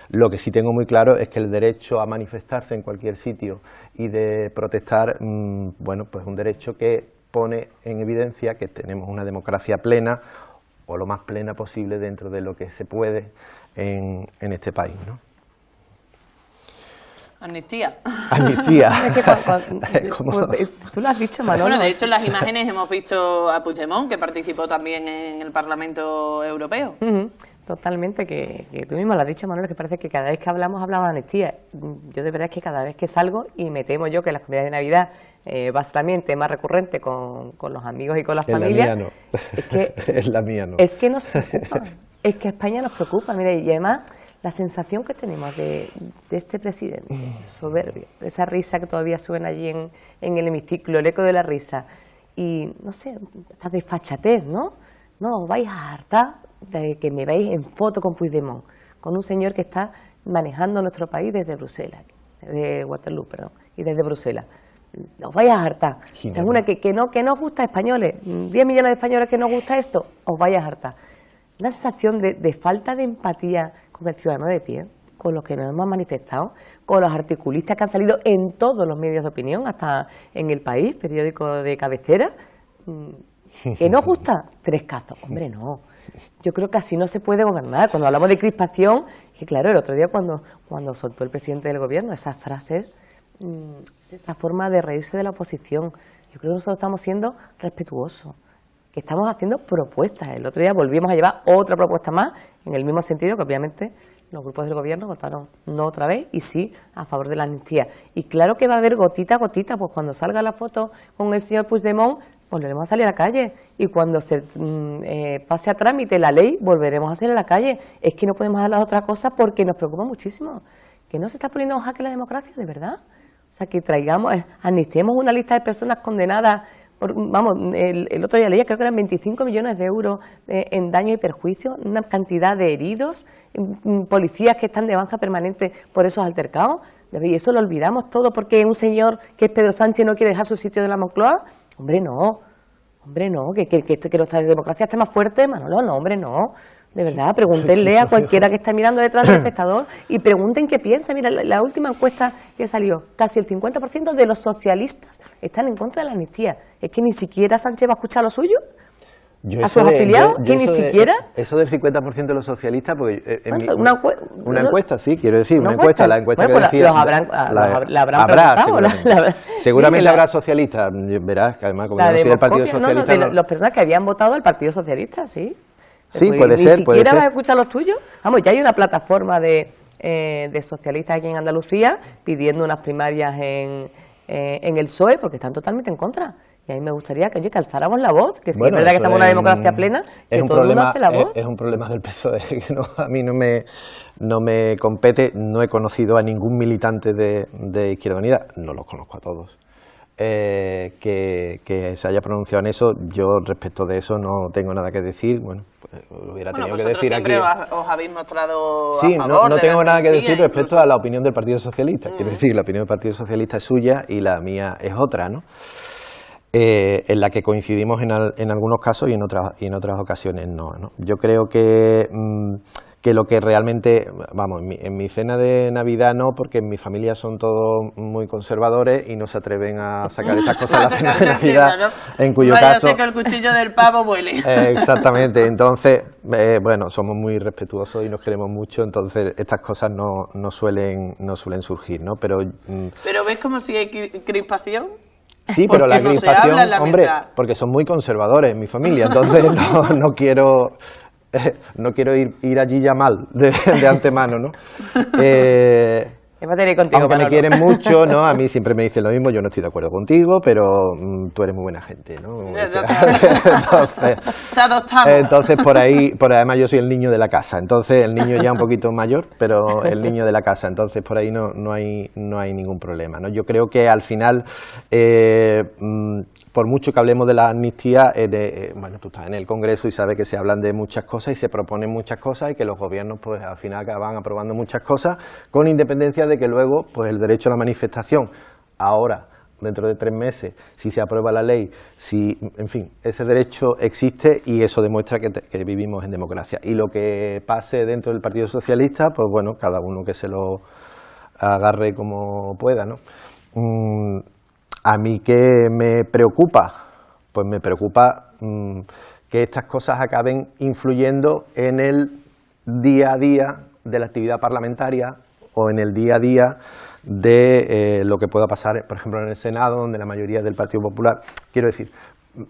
lo que sí tengo muy claro es que el derecho a manifestarse en cualquier sitio y de protestar, bueno, pues un derecho que pone en evidencia que tenemos una democracia plena, o lo más plena posible dentro de lo que se puede en este país, ¿no? Amnistía. Amnistía. Tú lo has dicho, Manolo. Bueno, de hecho en las imágenes hemos visto a Puigdemont, que participó también en el Parlamento Europeo. Totalmente, que tú mismo lo has dicho, Manolo, que parece que cada vez que hablamos de amnistía. Yo de verdad es que cada vez que salgo, y me temo yo que las comidas de Navidad va a ser también tema recurrente con los amigos y con las familias. La mía no. Es que, es la mía no. Es que nos preocupa, es que a España nos preocupa, mira, y además la sensación que tenemos de este presidente soberbio, de esa risa que todavía suena allí en el hemiciclo, el eco de la risa, y no sé, esta desfachatez, ¿no? No, os vais a hartar de que me veis en foto con Puigdemont, con un señor que está manejando nuestro país desde Bruselas, de Waterloo, perdón, y desde Bruselas. Os vais a hartar. O sea, es una que no os gusta, españoles, 10 millones de españoles que no os gusta esto, os vais a hartar. Una sensación de falta de empatía con el ciudadano de pie, con los que nos hemos manifestado, con los articulistas que han salido en todos los medios de opinión, hasta en El País, periódico de cabecera. ¿Que no os gusta? 3 casos. Hombre, no. Yo creo que así no se puede gobernar. Cuando hablamos de crispación, que claro, el otro día cuando soltó el presidente del gobierno esas frases, esa forma de reírse de la oposición, yo creo que nosotros estamos siendo respetuosos, que estamos haciendo propuestas. El otro día volvimos a llevar otra propuesta más, en el mismo sentido que obviamente los grupos del gobierno votaron no otra vez y sí a favor de la amnistía. Y claro que va a haber gotita a gotita, pues cuando salga la foto con el señor Puigdemont, volveremos a salir a la calle, y cuando se pase a trámite la ley, volveremos a salir a la calle. Es que no podemos hablar de otra cosa porque nos preocupa muchísimo que no se está poniendo en jaque la democracia, de verdad. O sea, que amnistiemos una lista de personas condenadas el otro día leía, creo que eran 25 millones de euros en daños y perjuicios, una cantidad de heridos, policías que están de baja permanente por esos altercados. Y eso lo olvidamos todo porque un señor que es Pedro Sánchez no quiere dejar su sitio de la Moncloa. Hombre, no, que nuestra democracia esté más fuerte, Manolo, no, hombre, no. De verdad, pregúntenle a cualquiera que está mirando detrás del espectador y pregunten qué piensa. Mira, la última encuesta que salió, casi el 50% de los socialistas están en contra de la amnistía. ¿Es que ni siquiera Sánchez va a escuchar lo suyo? ¿A sus afiliados? ¿Que ni siquiera? Eso del 50% de los socialistas, porque una encuesta, sí, quiero decir, una encuesta, la encuesta bueno, que decía... Seguramente habrá socialistas, verás, que además, como yo no soy del Partido Socialista... No, los personas que habían votado al Partido Socialista, sí. Sí, puede ser. ¿Ni siquiera vas a escuchar los tuyos? Vamos, ya hay una plataforma de socialistas aquí en Andalucía pidiendo unas primarias en el PSOE porque están totalmente en contra. Y a mí me gustaría que alzáramos la voz, que si es verdad que estamos en una democracia plena, que todo el mundo alce la voz. Es un problema del PSOE que a mí no me compete. No he conocido a ningún militante de Izquierda Unida, no los conozco a todos, que se haya pronunciado en eso. Yo respecto de eso no tengo nada que decir. Bueno, pues lo hubiera tenido que decir aquí. Siempre os habéis mostrado sí, a favor no tengo nada que decir incluso respecto a la opinión del Partido Socialista. Quiero decir, la opinión del Partido Socialista es suya y la mía es otra, ¿no? En la que coincidimos en algunos casos y en otras ocasiones no. Yo creo que lo que realmente, vamos, en mi cena de Navidad no, porque en mi familia son todos muy conservadores y no se atreven a sacar estas cosas a la cena de Navidad, en cuyo caso... sé que el cuchillo del pavo huele. Exactamente, entonces, bueno, somos muy respetuosos y nos queremos mucho, entonces estas cosas no suelen surgir, ¿no? Pero ¿ves como si hay crispación? Sí, pero la crispación, hombre, porque son muy conservadores en mi familia, entonces no quiero ir allí ya mal de antemano, ¿no? Contigo, aunque me quieren mucho, ¿no? A mí siempre me dicen lo mismo, yo no estoy de acuerdo contigo, pero tú eres muy buena gente, ¿no? Entonces por ahí, además yo soy el niño de la casa, entonces el niño ya un poquito mayor, pero el niño de la casa, entonces por ahí no hay ningún problema, ¿no? Yo creo que al final, por mucho que hablemos de la amnistía, bueno, tú estás en el Congreso y sabes que se hablan de muchas cosas y se proponen muchas cosas y que los gobiernos pues al final acaban aprobando muchas cosas con independencia de que luego pues el derecho a la manifestación ahora, dentro de 3 meses, si se aprueba la ley, en fin, ese derecho existe y eso demuestra que vivimos en democracia. Y lo que pase dentro del Partido Socialista, pues bueno, cada uno que se lo agarre como pueda, ¿no? A mí ¿qué me preocupa? Pues me preocupa que estas cosas acaben influyendo en el día a día de la actividad parlamentaria o en el día a día de lo que pueda pasar, por ejemplo, en el Senado, donde la mayoría es del Partido Popular. Quiero decir,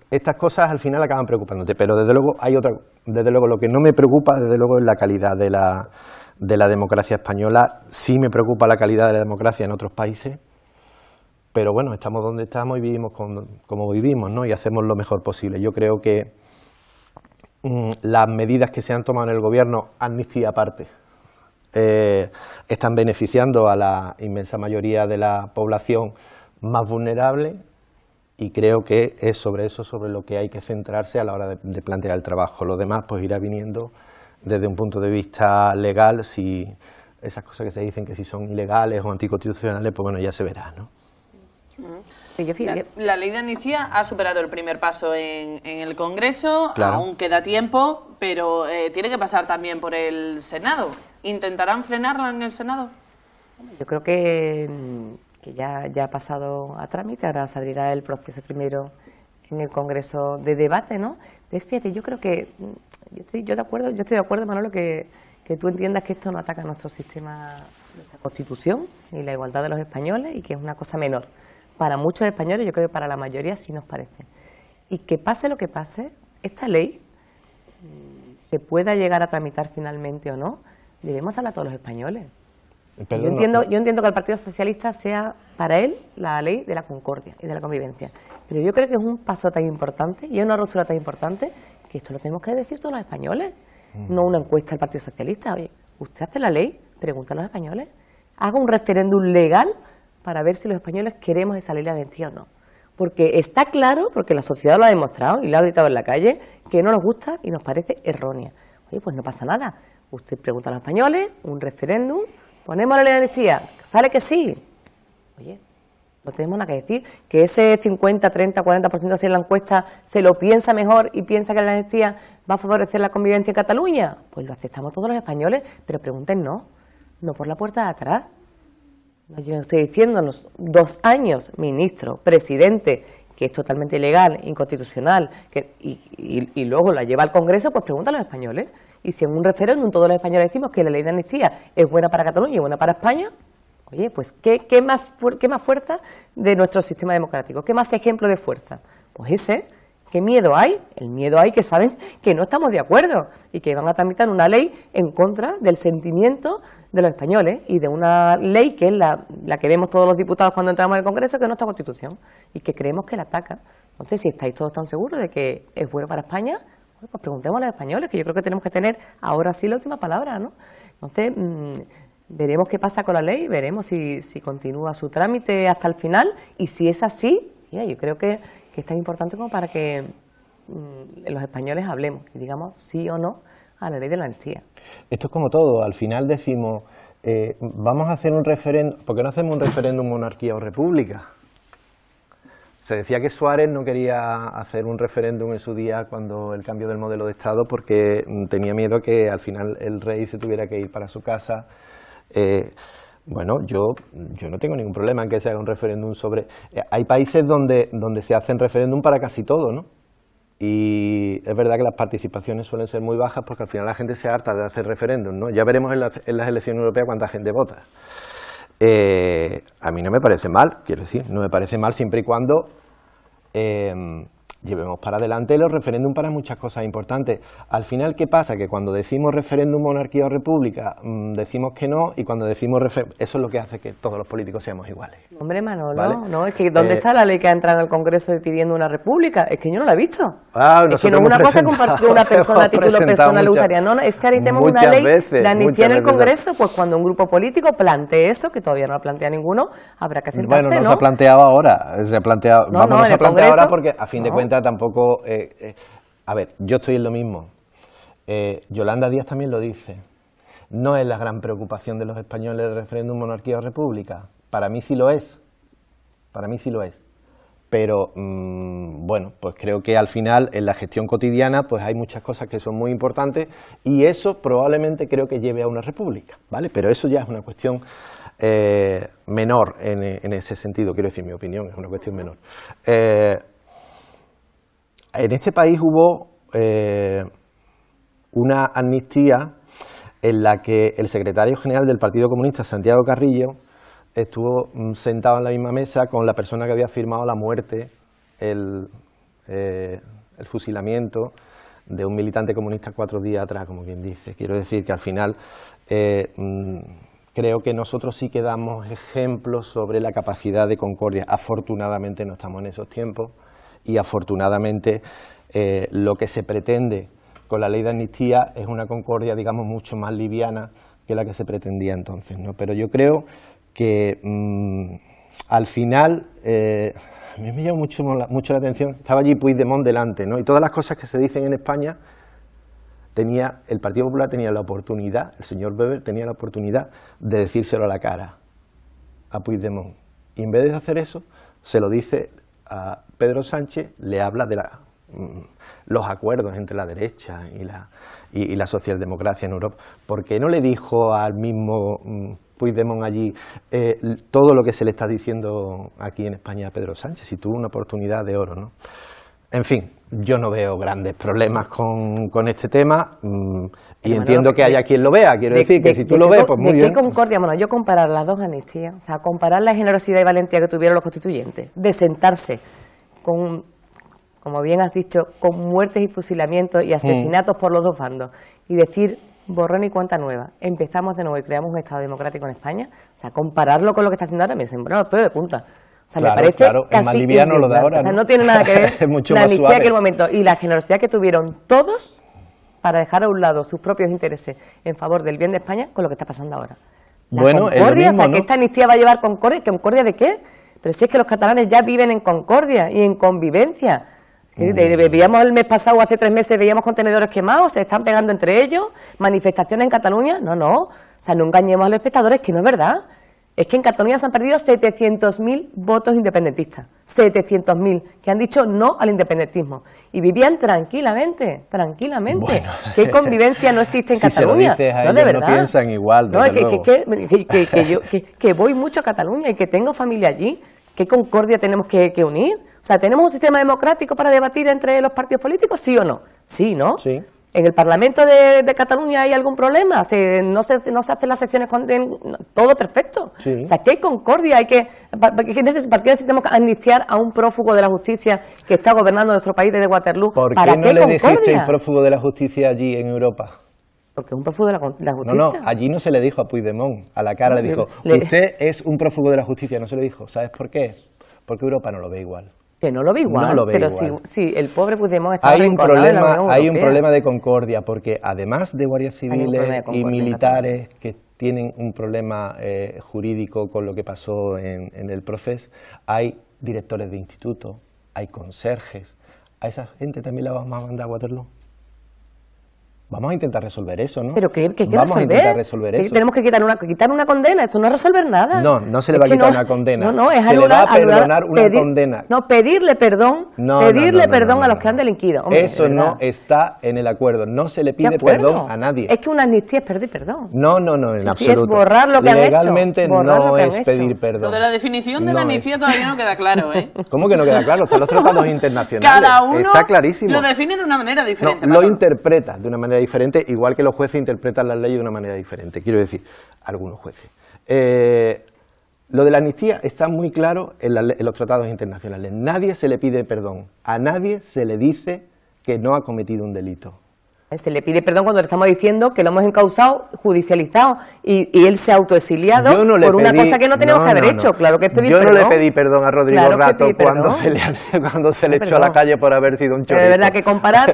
estas cosas al final acaban preocupándote, pero desde luego lo que no me preocupa, desde luego, es la calidad de la democracia española. Sí me preocupa la calidad de la democracia en otros países, pero bueno, estamos donde estamos y vivimos como vivimos, ¿no? Y hacemos lo mejor posible. Yo creo que las medidas que se han tomado en el Gobierno, amnistía aparte, están beneficiando a la inmensa mayoría de la población más vulnerable y creo que es sobre lo que hay que centrarse a la hora de plantear el trabajo. Lo demás pues irá viniendo desde un punto de vista legal, si esas cosas que se dicen que si son ilegales o anticonstitucionales, pues bueno, ya se verá, ¿no? La ley de amnistía ha superado el primer paso en el Congreso, claro. Aún queda tiempo, pero tiene que pasar también por el Senado. ¿Intentarán frenarla en el Senado? Yo creo que ya ha pasado a trámite, ahora se abrirá el proceso primero en el Congreso de debate, ¿no? Fíjate, yo creo que yo estoy de acuerdo, Manolo, que tú entiendas que esto no ataca a nuestro sistema, nuestra Constitución, ni la igualdad de los españoles, y que es una cosa menor. Para muchos españoles, yo creo que para la mayoría sí nos parece. Y que pase lo que pase, esta ley, se pueda llegar a tramitar finalmente o no, debemos darla a todos los españoles. Yo entiendo que el Partido Socialista sea para él la ley de la concordia y de la convivencia. Pero yo creo que es un paso tan importante y es una ruptura tan importante que esto lo tenemos que decir todos los españoles. No una encuesta del Partido Socialista. Oye, usted hace la ley, pregunta a los españoles. haga un referéndum legal para ver si los españoles queremos esa ley de amnistía o no. Porque está claro, porque la sociedad lo ha demostrado y lo ha gritado en la calle, que no nos gusta y nos parece errónea. Oye, pues no pasa nada. Usted pregunta a los españoles, un referéndum, ponemos la ley de amnistía, sale que sí. Oye, no tenemos nada que decir. Que ese 50, 30, 40% así en la encuesta se lo piensa mejor y piensa que la amnistía va a favorecer la convivencia en Cataluña, pues lo aceptamos todos los españoles, pero pregúntenos, no por la puerta de atrás. No lleven ustedes diciéndonos 2 años, ministro, presidente, que es totalmente ilegal, inconstitucional, y luego la lleva al Congreso, pues pregunta a los españoles. Y si en un referéndum todos los españoles decimos que la ley de amnistía es buena para Cataluña y buena para España, oye, pues ¿qué más fuerza de nuestro sistema democrático? ¿Qué más ejemplo de fuerza? Pues ese. ¿Qué miedo hay? El miedo hay que saben que no estamos de acuerdo y que van a tramitar una ley en contra del sentimiento de los españoles y de una ley que es la que vemos todos los diputados cuando entramos al Congreso, que es nuestra Constitución y que creemos que la ataca. Entonces, si estáis todos tan seguros de que es bueno para España, pues preguntemos a los españoles, que yo creo que tenemos que tener ahora sí la última palabra, ¿no? Entonces, veremos qué pasa con la ley, veremos si continúa su trámite hasta el final y si es así, mira, yo creo que es tan importante como para que los españoles hablemos y digamos sí o no a la ley de la amnistía. Esto es como todo, al final decimos, vamos a hacer un referéndum, ¿por qué no hacemos un referéndum monarquía o república? Se decía que Suárez no quería hacer un referéndum en su día cuando el cambio del modelo de Estado porque tenía miedo que al final el rey se tuviera que ir para su casa. Bueno, yo no tengo ningún problema en que se haga un referéndum sobre... hay países donde se hacen referéndum para casi todo, ¿no? Y es verdad que las participaciones suelen ser muy bajas porque al final la gente se harta de hacer referéndum, ¿no? Ya veremos en las elecciones europeas cuánta gente vota. A mí no me parece mal, quiero decir, no me parece mal siempre y cuando llevemos para adelante los referéndum para muchas cosas importantes. Al final, ¿qué pasa? Que cuando decimos referéndum, monarquía o república, decimos que no, y cuando decimos eso es lo que hace que todos los políticos seamos iguales. Hombre, Manolo, ¿vale? No, es que ¿dónde está la ley que ha entrado en el Congreso pidiendo una república? Es que yo no la he visto. Es que no es una cosa compartir una persona a título personal usuaria. No, es que ahora tenemos una ley de amnistía en el Congreso, pues cuando un grupo político plantee eso, que todavía no la plantea ninguno, habrá que sentarse, Bueno, no se ha planteado ahora, se ha planteado, no se ha planteado ahora porque a fin de cuentas tampoco... a ver, yo estoy en lo mismo. Yolanda Díaz también lo dice. No es la gran preocupación de los españoles el referéndum monarquía o república. Para mí sí lo es. Para mí sí lo es. Pero, bueno, pues creo que al final en la gestión cotidiana pues hay muchas cosas que son muy importantes y eso probablemente creo que lleve a una república, ¿vale? Pero eso ya es una cuestión menor en ese sentido, quiero decir, mi opinión es una cuestión menor. En este país hubo una amnistía en la que el secretario general del Partido Comunista, Santiago Carrillo, estuvo sentado en la misma mesa con la persona que había firmado la muerte, el fusilamiento de un militante comunista 4 días atrás, como quien dice. Quiero decir que al final creo que nosotros sí que damos ejemplos sobre la capacidad de concordia. Afortunadamente no estamos en esos tiempos. Y afortunadamente lo que se pretende con la ley de amnistía es una concordia, digamos, mucho más liviana que la que se pretendía entonces, ¿no? Pero yo creo que al final, a mí me llamó mucho la atención, estaba allí Puigdemont delante, ¿no? Y todas las cosas que se dicen en España, el Partido Popular tenía la oportunidad, el señor Weber tenía la oportunidad de decírselo a la cara a Puigdemont. Y en vez de hacer eso, se lo dice a Pedro Sánchez, le habla de los acuerdos entre la derecha y la socialdemocracia en Europa. ¿Por qué no le dijo al mismo Puigdemont allí todo lo que se le está diciendo aquí en España a Pedro Sánchez? Si tuvo una oportunidad de oro, ¿no? En fin, yo no veo grandes problemas con este tema y entiendo que haya quien lo vea. Quiero decir que si tú lo ves, pues muy bien. ¿De qué concordia? Bueno, yo comparar las dos amnistías, o sea, comparar la generosidad y valentía que tuvieron los constituyentes, de sentarse con, como bien has dicho, con muertes y fusilamientos y asesinatos por los dos bandos y decir borrón y cuenta nueva, empezamos de nuevo y creamos un Estado democrático en España, o sea, compararlo con lo que está haciendo ahora me dicen, bueno, los pelos de punta. O sea, claro, me parece claro, casi es más liviano lo de ahora, o sea, no tiene nada que ver es mucho la más amnistía suave. en aquel momento y la generosidad que tuvieron todos para dejar a un lado sus propios intereses en favor del bien de España con lo que está pasando ahora. Bueno, es lo concordia, mismo, o sea, que ¿no? esta amnistía va a llevar concordia. ¿Concordia de qué? Pero si es que los catalanes ya viven en concordia y en convivencia. Veíamos el mes pasado, hace 3 meses, veíamos contenedores quemados, se están pegando entre ellos, manifestaciones en Cataluña. No, o sea, no engañemos a los espectadores, que no es verdad. Es que en Cataluña se han perdido 700.000 votos independentistas, 700.000, que han dicho no al independentismo. Y vivían tranquilamente. Bueno, ¿Qué convivencia no existe en si Cataluña? se lo dices a No, ellos, de verdad. no piensan igual, No, desde yo que voy mucho a Cataluña y que tengo familia allí. ¿Qué concordia tenemos que unir? O sea, ¿tenemos un sistema democrático para debatir entre los partidos políticos? ¿Sí o no? Sí, ¿no? Sí. ¿En el Parlamento de Cataluña hay algún problema? ¿No se hacen las sesiones todo perfecto? Sí. O sea, ¿qué concordia hay que... ¿Para qué necesitamos amnistiar a un prófugo de la justicia que está gobernando nuestro país desde Waterloo? ¿Por ¿Para qué no qué le dijiste concordia? el prófugo de la justicia allí en Europa? Porque es un prófugo de la justicia. No, allí no se le dijo a Puigdemont, a la cara le dijo, usted es un prófugo de la justicia, no se lo dijo. ¿Sabes por qué? Porque Europa no lo ve igual. Que no lo ve igual, No lo ve pero igual. si el pobre Puigdemont está Hay un arrinconado en la Unión hay un Europea. problema de concordia, porque además de guardias Hay un problema civiles de y concordia, militares que tienen un problema jurídico con lo que pasó en el Procés, hay directores de institutos, hay conserjes. ¿A esa gente también la vamos a mandar a Waterloo? Vamos a intentar resolver eso, ¿no? ¿Pero qué Vamos a intentar resolver eso. Tenemos que quitar una condena, esto no es resolver nada. No se le va a quitar una condena. Es se le va a perdonar una condena. No, pedirle perdón, a los que han delinquido. Hombre, eso no está en el acuerdo, no se le pide perdón a nadie. Es que una amnistía es pedir perdón. No, en Sí, absoluto. es borrar lo que han hecho. Legalmente no es pedir perdón. Lo de la definición de la amnistía todavía no queda claro, ¿eh? ¿Cómo que no queda claro? Están los tratados internacionales. Cada uno está clarísimo. lo define de una manera diferente. Lo interpreta de una manera diferente, igual que los jueces interpretan las leyes de una manera diferente. Quiero decir, algunos jueces. Lo de la amnistía está muy claro en los tratados internacionales. Nadie se le pide perdón. A nadie se le dice que no ha cometido un delito. Se le pide perdón cuando le estamos diciendo que lo hemos encausado, judicializado y él se ha autoexiliado por una cosa que no teníamos que haber hecho. Claro que es pedir perdón. Yo no le pedí perdón a Rodrigo Rato cuando se le echó a la calle por haber sido un chorrito. De verdad que compara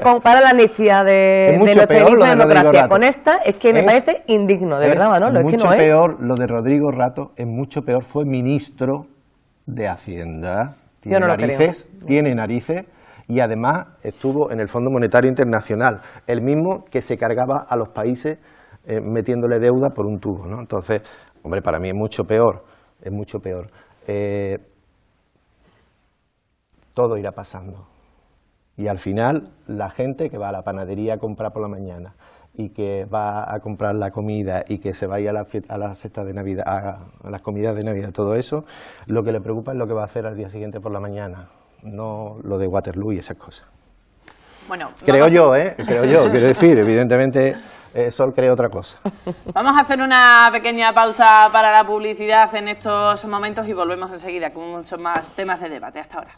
la amnistía de nuestra inicio de democracia con esta es que me parece indigno, de verdad, Manolo. Es que no es. Mucho peor lo de Rodrigo Rato, es mucho peor, fue ministro de Hacienda. Yo no lo creo. Tiene narices. Y además estuvo en el Fondo Monetario Internacional, el mismo que se cargaba a los países metiéndole deuda por un tubo, ¿no? Entonces, hombre, para mí es mucho peor, todo irá pasando. Y al final, la gente que va a la panadería a comprar por la mañana y que va a comprar la comida y que se va a ir a la fiesta de Navidad, a las comidas de Navidad, todo eso, lo que le preocupa es lo que va a hacer al día siguiente por la mañana. No lo de Waterloo y esas cosas. Bueno, creo yo, quiero decir, evidentemente Sol cree otra cosa. Vamos a hacer una pequeña pausa para la publicidad en estos momentos y volvemos enseguida con muchos más temas de debate. Hasta ahora.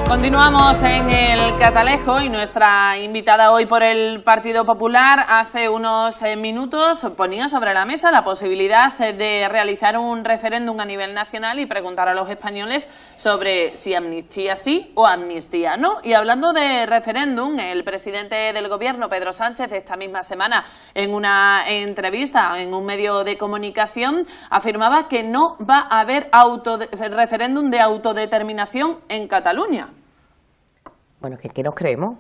Continuamos en el Catalejo y nuestra invitada hoy por el Partido Popular hace unos minutos ponía sobre la mesa la posibilidad de realizar un referéndum a nivel nacional y preguntar a los españoles sobre si amnistía sí o amnistía no. Y hablando de referéndum, el presidente del Gobierno, Pedro Sánchez, esta misma semana en una entrevista en un medio de comunicación afirmaba que no va a haber referéndum de autodeterminación en Cataluña. Bueno, ¿qué nos creemos?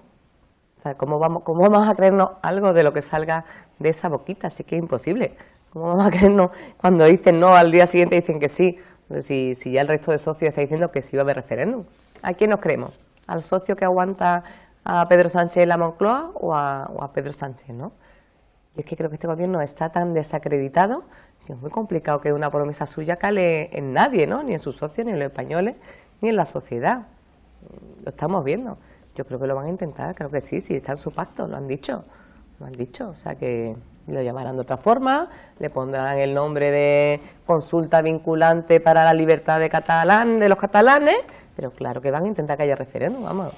O sea, ¿cómo vamos a creernos algo de lo que salga de esa boquita? Así que es imposible. ¿Cómo vamos a creernos cuando dicen no al día siguiente dicen que sí? Si ya el resto de socios está diciendo que sí va a haber referéndum. ¿A quién nos creemos? ¿Al socio que aguanta a Pedro Sánchez en la Moncloa o a Pedro Sánchez, no? Yo es que creo que este gobierno está tan desacreditado que es muy complicado que una promesa suya cale en nadie, ¿no? Ni en sus socios, ni en los españoles, ni en la sociedad. Lo estamos viendo. Yo creo que lo van a intentar, creo que sí, está en su pacto, lo han dicho. me han dicho, o sea que lo llamarán de otra forma, le pondrán el nombre de consulta vinculante para la libertad de los catalanes, pero claro que van a intentar que haya referéndum, vamos.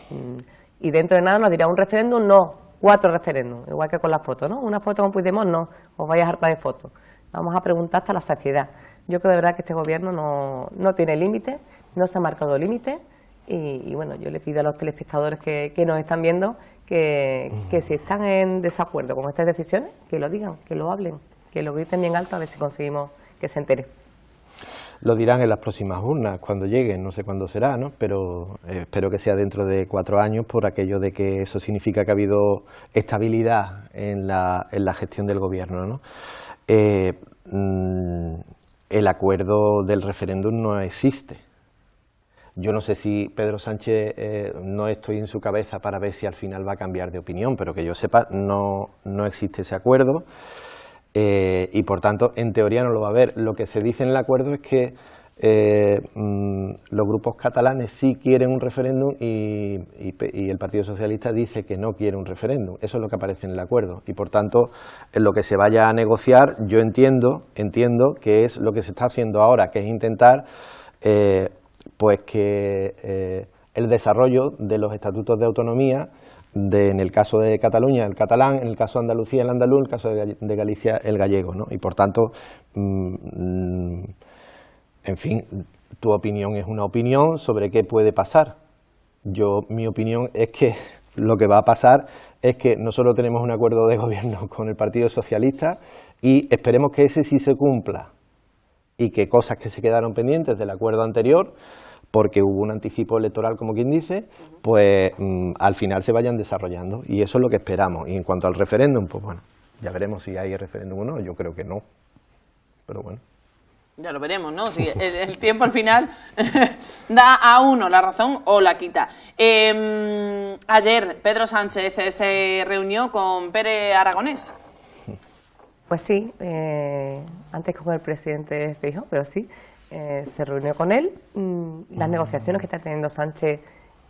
Y dentro de nada nos dirá un referéndum, no, 4 referéndums, igual que con la foto, ¿no? Una foto con Puigdemont, no, os vais harta de fotos. Vamos a preguntar hasta la saciedad. Yo creo de verdad que este gobierno no tiene límites, no se ha marcado límites, y bueno, yo le pido a los telespectadores que nos están viendo que si están en desacuerdo con estas decisiones, que lo digan, que lo hablen, que lo griten bien alto, a ver si conseguimos que se entere. Lo dirán en las próximas urnas, cuando lleguen, no sé cuándo será, ¿no? Pero espero que sea dentro de 4 años, por aquello de que eso significa que ha habido estabilidad en la gestión del gobierno, ¿no? El acuerdo del referéndum no existe. Yo no sé si Pedro Sánchez, no estoy en su cabeza para ver si al final va a cambiar de opinión, pero que yo sepa, no existe ese acuerdo, y por tanto, en teoría no lo va a haber. Lo que se dice en el acuerdo es que los grupos catalanes sí quieren un referéndum y el Partido Socialista dice que no quiere un referéndum. Eso es lo que aparece en el acuerdo, y por tanto, en lo que se vaya a negociar, yo entiendo que es lo que se está haciendo ahora, que es intentar pues que el desarrollo de los estatutos de autonomía, en el caso de Cataluña el catalán, en el caso de Andalucía el andaluz, en el caso de Galicia el gallego, ¿no? Y por tanto, en fin, tu opinión es una opinión sobre qué puede pasar. Mi opinión es que lo que va a pasar es que nosotros tenemos un acuerdo de gobierno con el Partido Socialista y esperemos que ese sí se cumpla, y que cosas que se quedaron pendientes del acuerdo anterior, porque hubo un anticipo electoral, como quien dice, pues al final se vayan desarrollando, y eso es lo que esperamos. Y en cuanto al referéndum, pues bueno, ya veremos si hay referéndum o no. Yo creo que no, pero bueno. Ya lo veremos, ¿no? Si el tiempo al final da a uno la razón o la quita. Ayer Pedro Sánchez se reunió con Pere Aragonés. Pues sí, antes con el presidente Feijóo, pero sí, se reunió con él. Las negociaciones que está teniendo Sánchez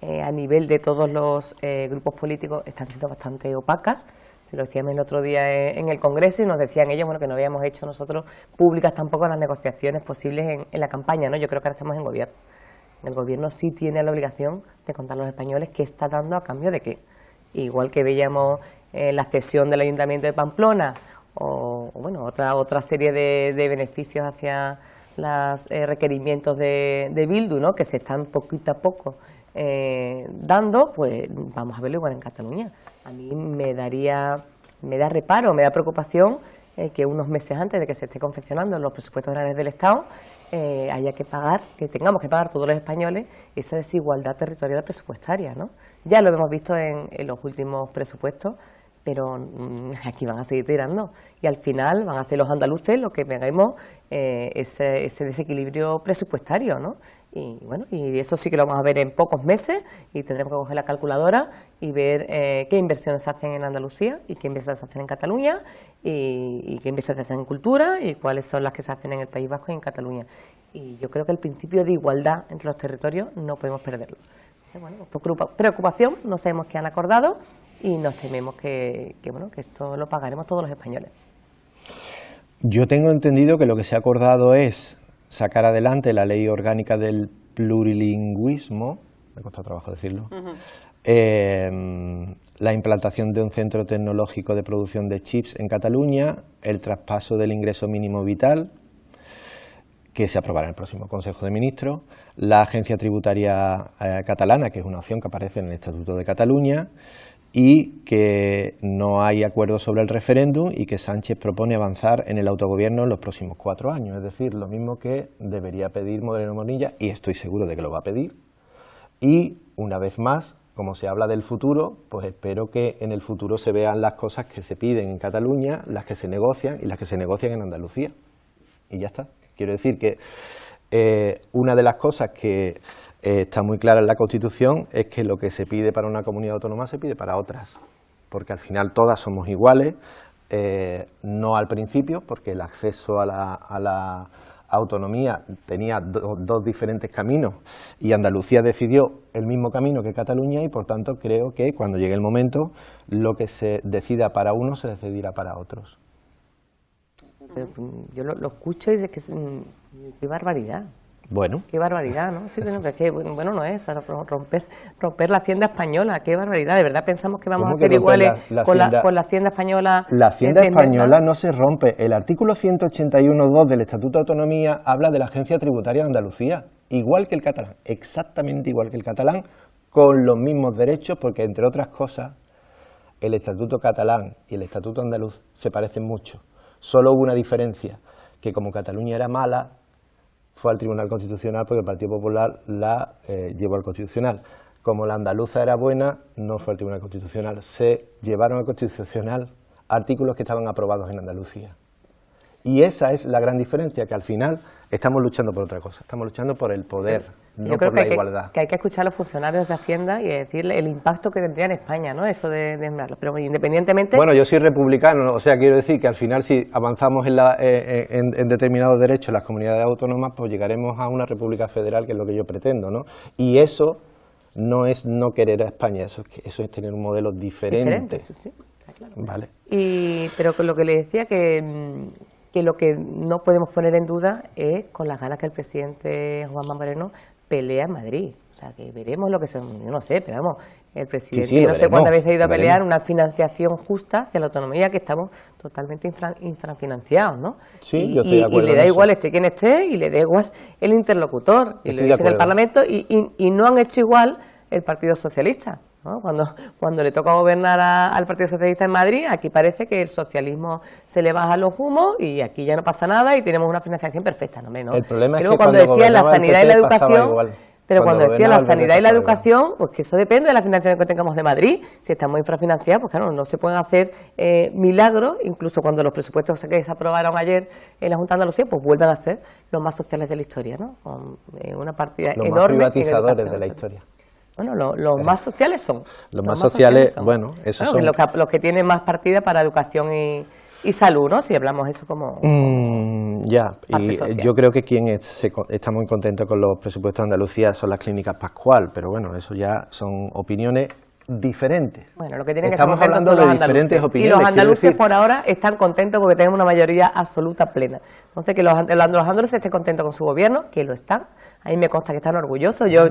a nivel de todos los grupos políticos están siendo bastante opacas. Se lo decíamos el otro día en el Congreso y nos decían ellos, bueno, que no habíamos hecho nosotros públicas tampoco las negociaciones posibles en la campaña, ¿no? Yo creo que ahora estamos en gobierno. El gobierno sí tiene la obligación de contar a los españoles qué está dando a cambio de qué. Igual que veíamos la cesión del Ayuntamiento de Pamplona, o bueno, otra serie de beneficios hacia los requerimientos de Bildu, ¿no? Que se están poquito a poco dando, pues vamos a verlo igual en Cataluña. A mí me da reparo, me da preocupación que unos meses antes de que se esté confeccionando los presupuestos generales del Estado que tengamos que pagar todos los españoles esa desigualdad territorial presupuestaria, ¿no? Ya lo hemos visto en los últimos presupuestos, pero aquí van a seguir tirando y al final van a ser los andaluces los que veamos ese desequilibrio presupuestario, ¿no? Y bueno, y eso sí que lo vamos a ver en pocos meses y tendremos que coger la calculadora y ver qué inversiones se hacen en Andalucía y qué inversiones se hacen en Cataluña y qué inversiones se hacen en cultura y cuáles son las que se hacen en el País Vasco y en Cataluña. Y yo creo que el principio de igualdad entre los territorios no podemos perderlo. Bueno, preocupación, no sabemos qué han acordado y nos tememos que esto lo pagaremos todos los españoles. Yo tengo entendido que lo que se ha acordado es sacar adelante la ley orgánica del plurilingüismo, me ha costado trabajo decirlo, la implantación de un centro tecnológico de producción de chips en Cataluña, el traspaso del ingreso mínimo vital, que se aprobará en el próximo Consejo de Ministros, la agencia tributaria catalana, que es una opción que aparece en el Estatuto de Cataluña, y que no hay acuerdo sobre el referéndum y que Sánchez propone avanzar en el autogobierno en los próximos 4 años, es decir, lo mismo que debería pedir Moreno Bonilla, y estoy seguro de que lo va a pedir. Y una vez más, como se habla del futuro, pues espero que en el futuro se vean las cosas que se piden en Cataluña, las que se negocian y las que se negocian en Andalucía. Y ya está. Quiero decir que una de las cosas que está muy clara en la Constitución es que lo que se pide para una comunidad autónoma se pide para otras, porque al final todas somos iguales, no al principio, porque el acceso a autonomía tenía dos diferentes caminos y Andalucía decidió el mismo camino que Cataluña y por tanto creo que cuando llegue el momento lo que se decida para uno se decidirá para otros. Yo lo escucho y digo que qué barbaridad. Bueno. Qué barbaridad, ¿no? Sí, bueno, que bueno no es romper la hacienda española, qué barbaridad. De verdad pensamos que vamos a ser iguales con la hacienda española. La hacienda española no se rompe. El artículo 181.2 del Estatuto de Autonomía habla de la Agencia Tributaria de Andalucía, igual que el catalán, exactamente igual que el catalán, con los mismos derechos, porque entre otras cosas el Estatuto catalán y el Estatuto andaluz se parecen mucho. Solo hubo una diferencia, que como Cataluña era mala, fue al Tribunal Constitucional porque el Partido Popular la llevó al Constitucional. Como la andaluza era buena, no fue al Tribunal Constitucional. Se llevaron al Constitucional artículos que estaban aprobados en Andalucía. Y esa es la gran diferencia, que al final estamos luchando por otra cosa. Estamos luchando por el poder, no por la igualdad. Que hay que escuchar a los funcionarios de Hacienda y decirle el impacto que tendría en España, ¿no? Eso de pero independientemente... Bueno, yo soy republicano, o sea, quiero decir que al final si avanzamos en determinados derechos en las comunidades autónomas, pues llegaremos a una república federal, que es lo que yo pretendo, ¿no? Y eso no es no querer a España, eso es tener un modelo diferente. Sí, claro. Vale. Pero con lo que le decía que lo que no podemos poner en duda es con las ganas que el presidente Juanma Moreno pelea en Madrid. O sea, que veremos lo que yo no sé, pero vamos, el presidente no sé cuántas veces ha ido a pelear una financiación justa hacia la autonomía, que estamos totalmente infrafinanciados, ¿no? Sí, yo estoy de acuerdo. Y le da igual esté quien esté y le da igual el interlocutor. Y le dicen el Parlamento y no han hecho igual el Partido Socialista, ¿no? Cuando le toca gobernar al Partido Socialista en Madrid, aquí parece que el socialismo se le baja los humos y aquí ya no pasa nada y tenemos una financiación perfecta, ¿no? El problema es que cuando decía la sanidad y la educación, pero cuando decía la sanidad y la igual. educación, pues que eso depende de la financiación que tengamos de Madrid. Si estamos infrafinanciados, pues claro, no se pueden hacer milagros, incluso cuando los presupuestos que se aprobaron ayer en la Junta de Andalucía, pues vuelven a ser los más sociales de la historia, ¿no? Con una partida los enorme. Los más privatizadores de la historia. Bueno, los más sociales son. Los más sociales, bueno, esos son... Los que tienen más partida para educación y salud, ¿no? Si hablamos eso como... ya, y yo creo que quien está muy contento con los presupuestos de Andalucía son las clínicas Pascual, pero bueno, eso ya son opiniones diferentes. Bueno, lo que tienen Estamos que estar hablando de diferentes opiniones. Y los andaluces por ahora están contentos porque tenemos una mayoría absoluta plena. Entonces, que los andaluces estén contentos con su gobierno, que lo están. A mí me consta que están orgullosos. Lo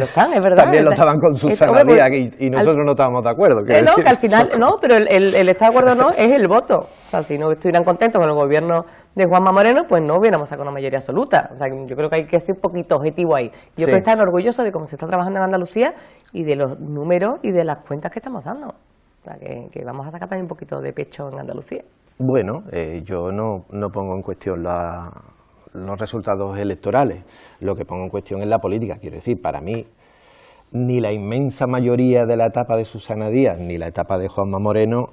están, es verdad. También lo estaban con Susana Díaz y nosotros no estábamos de acuerdo. Que al final, no, pero el estar de acuerdo no es el voto. O sea, si no estuvieran contentos con el gobierno de Juanma Moreno, pues no hubiéramos sacado una mayoría absoluta. O sea, yo creo que hay que ser un poquito objetivo ahí. Yo creo que están orgullosos de cómo se está trabajando en Andalucía y de los números y de las cuentas que estamos dando. O sea, que vamos a sacar también un poquito de pecho en Andalucía. Bueno, yo no pongo en cuestión los resultados electorales. Lo que pongo en cuestión es la política. Quiero decir, para mí, ni la inmensa mayoría de la etapa de Susana Díaz ni la etapa de Juanma Moreno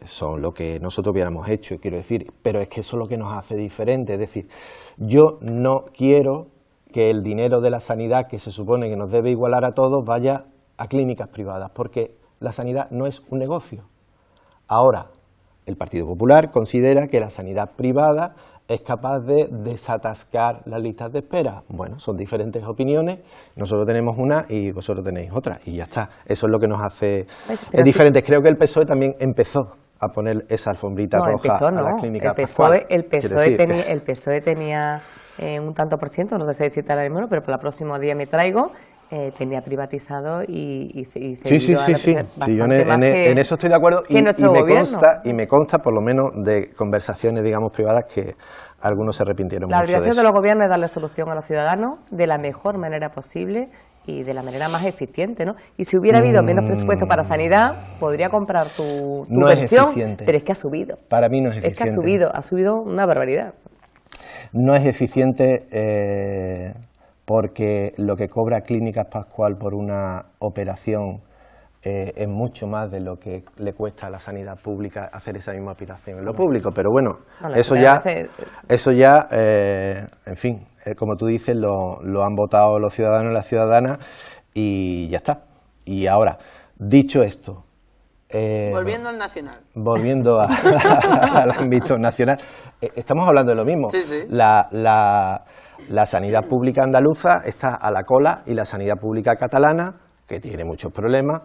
son lo que nosotros hubiéramos hecho, quiero decir, pero es que eso es lo que nos hace diferente. Es decir, yo no quiero que el dinero de la sanidad, que se supone que nos debe igualar a todos, vaya a clínicas privadas, porque la sanidad no es un negocio. Ahora, el Partido Popular considera que la sanidad privada es capaz de desatascar las listas de espera. Bueno, son diferentes opiniones, nosotros tenemos una y vosotros tenéis otra, y ya está. Eso es lo que nos hace diferentes. Creo que el PSOE también empezó a poner esa alfombrita roja a las clínicas Pascual. El PSOE tenía un tanto por ciento, no sé si decirte ahora mismo, pero para el próximo día me traigo, tenía privatizado y sí, yo en eso estoy de acuerdo y me consta por lo menos de conversaciones, digamos, privadas, que algunos se arrepintieron mucho de eso. La obligación de los gobiernos es darle solución a los ciudadanos de la mejor manera posible y de la manera más eficiente, ¿no? Y si hubiera habido menos presupuesto para sanidad, podría comprar tu versión, pero es que ha subido. Para mí no es eficiente. Es que ha subido una barbaridad. No es eficiente porque lo que cobra Clínicas Pascual por una operación es mucho más de lo que le cuesta a la sanidad pública hacer esa misma operación en lo público, pero bueno, eso ya, en fin, como tú dices, lo han votado los ciudadanos y las ciudadanas y ya está. Y ahora, dicho esto, Volviendo al nacional. Volviendo al ámbito nacional. Estamos hablando de lo mismo. Sí, sí. La sanidad pública andaluza está a la cola y la sanidad pública catalana, que tiene muchos problemas,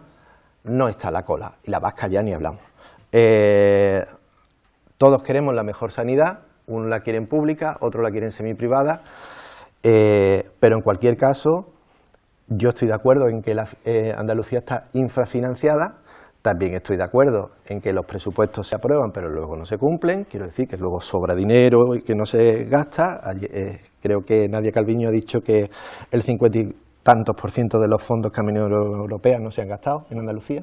no está a la cola. Y la vasca ya ni hablamos. Todos queremos la mejor sanidad, unos la quieren pública, otros la quieren semiprivada, pero en cualquier caso yo estoy de acuerdo en que Andalucía está infrafinanciada. También estoy de acuerdo en que los presupuestos se aprueban pero luego no se cumplen, quiero decir que luego sobra dinero y que no se gasta. Creo que Nadia Calviño ha dicho que el 50 y tantos % de los fondos que han venido europeos no se han gastado en Andalucía.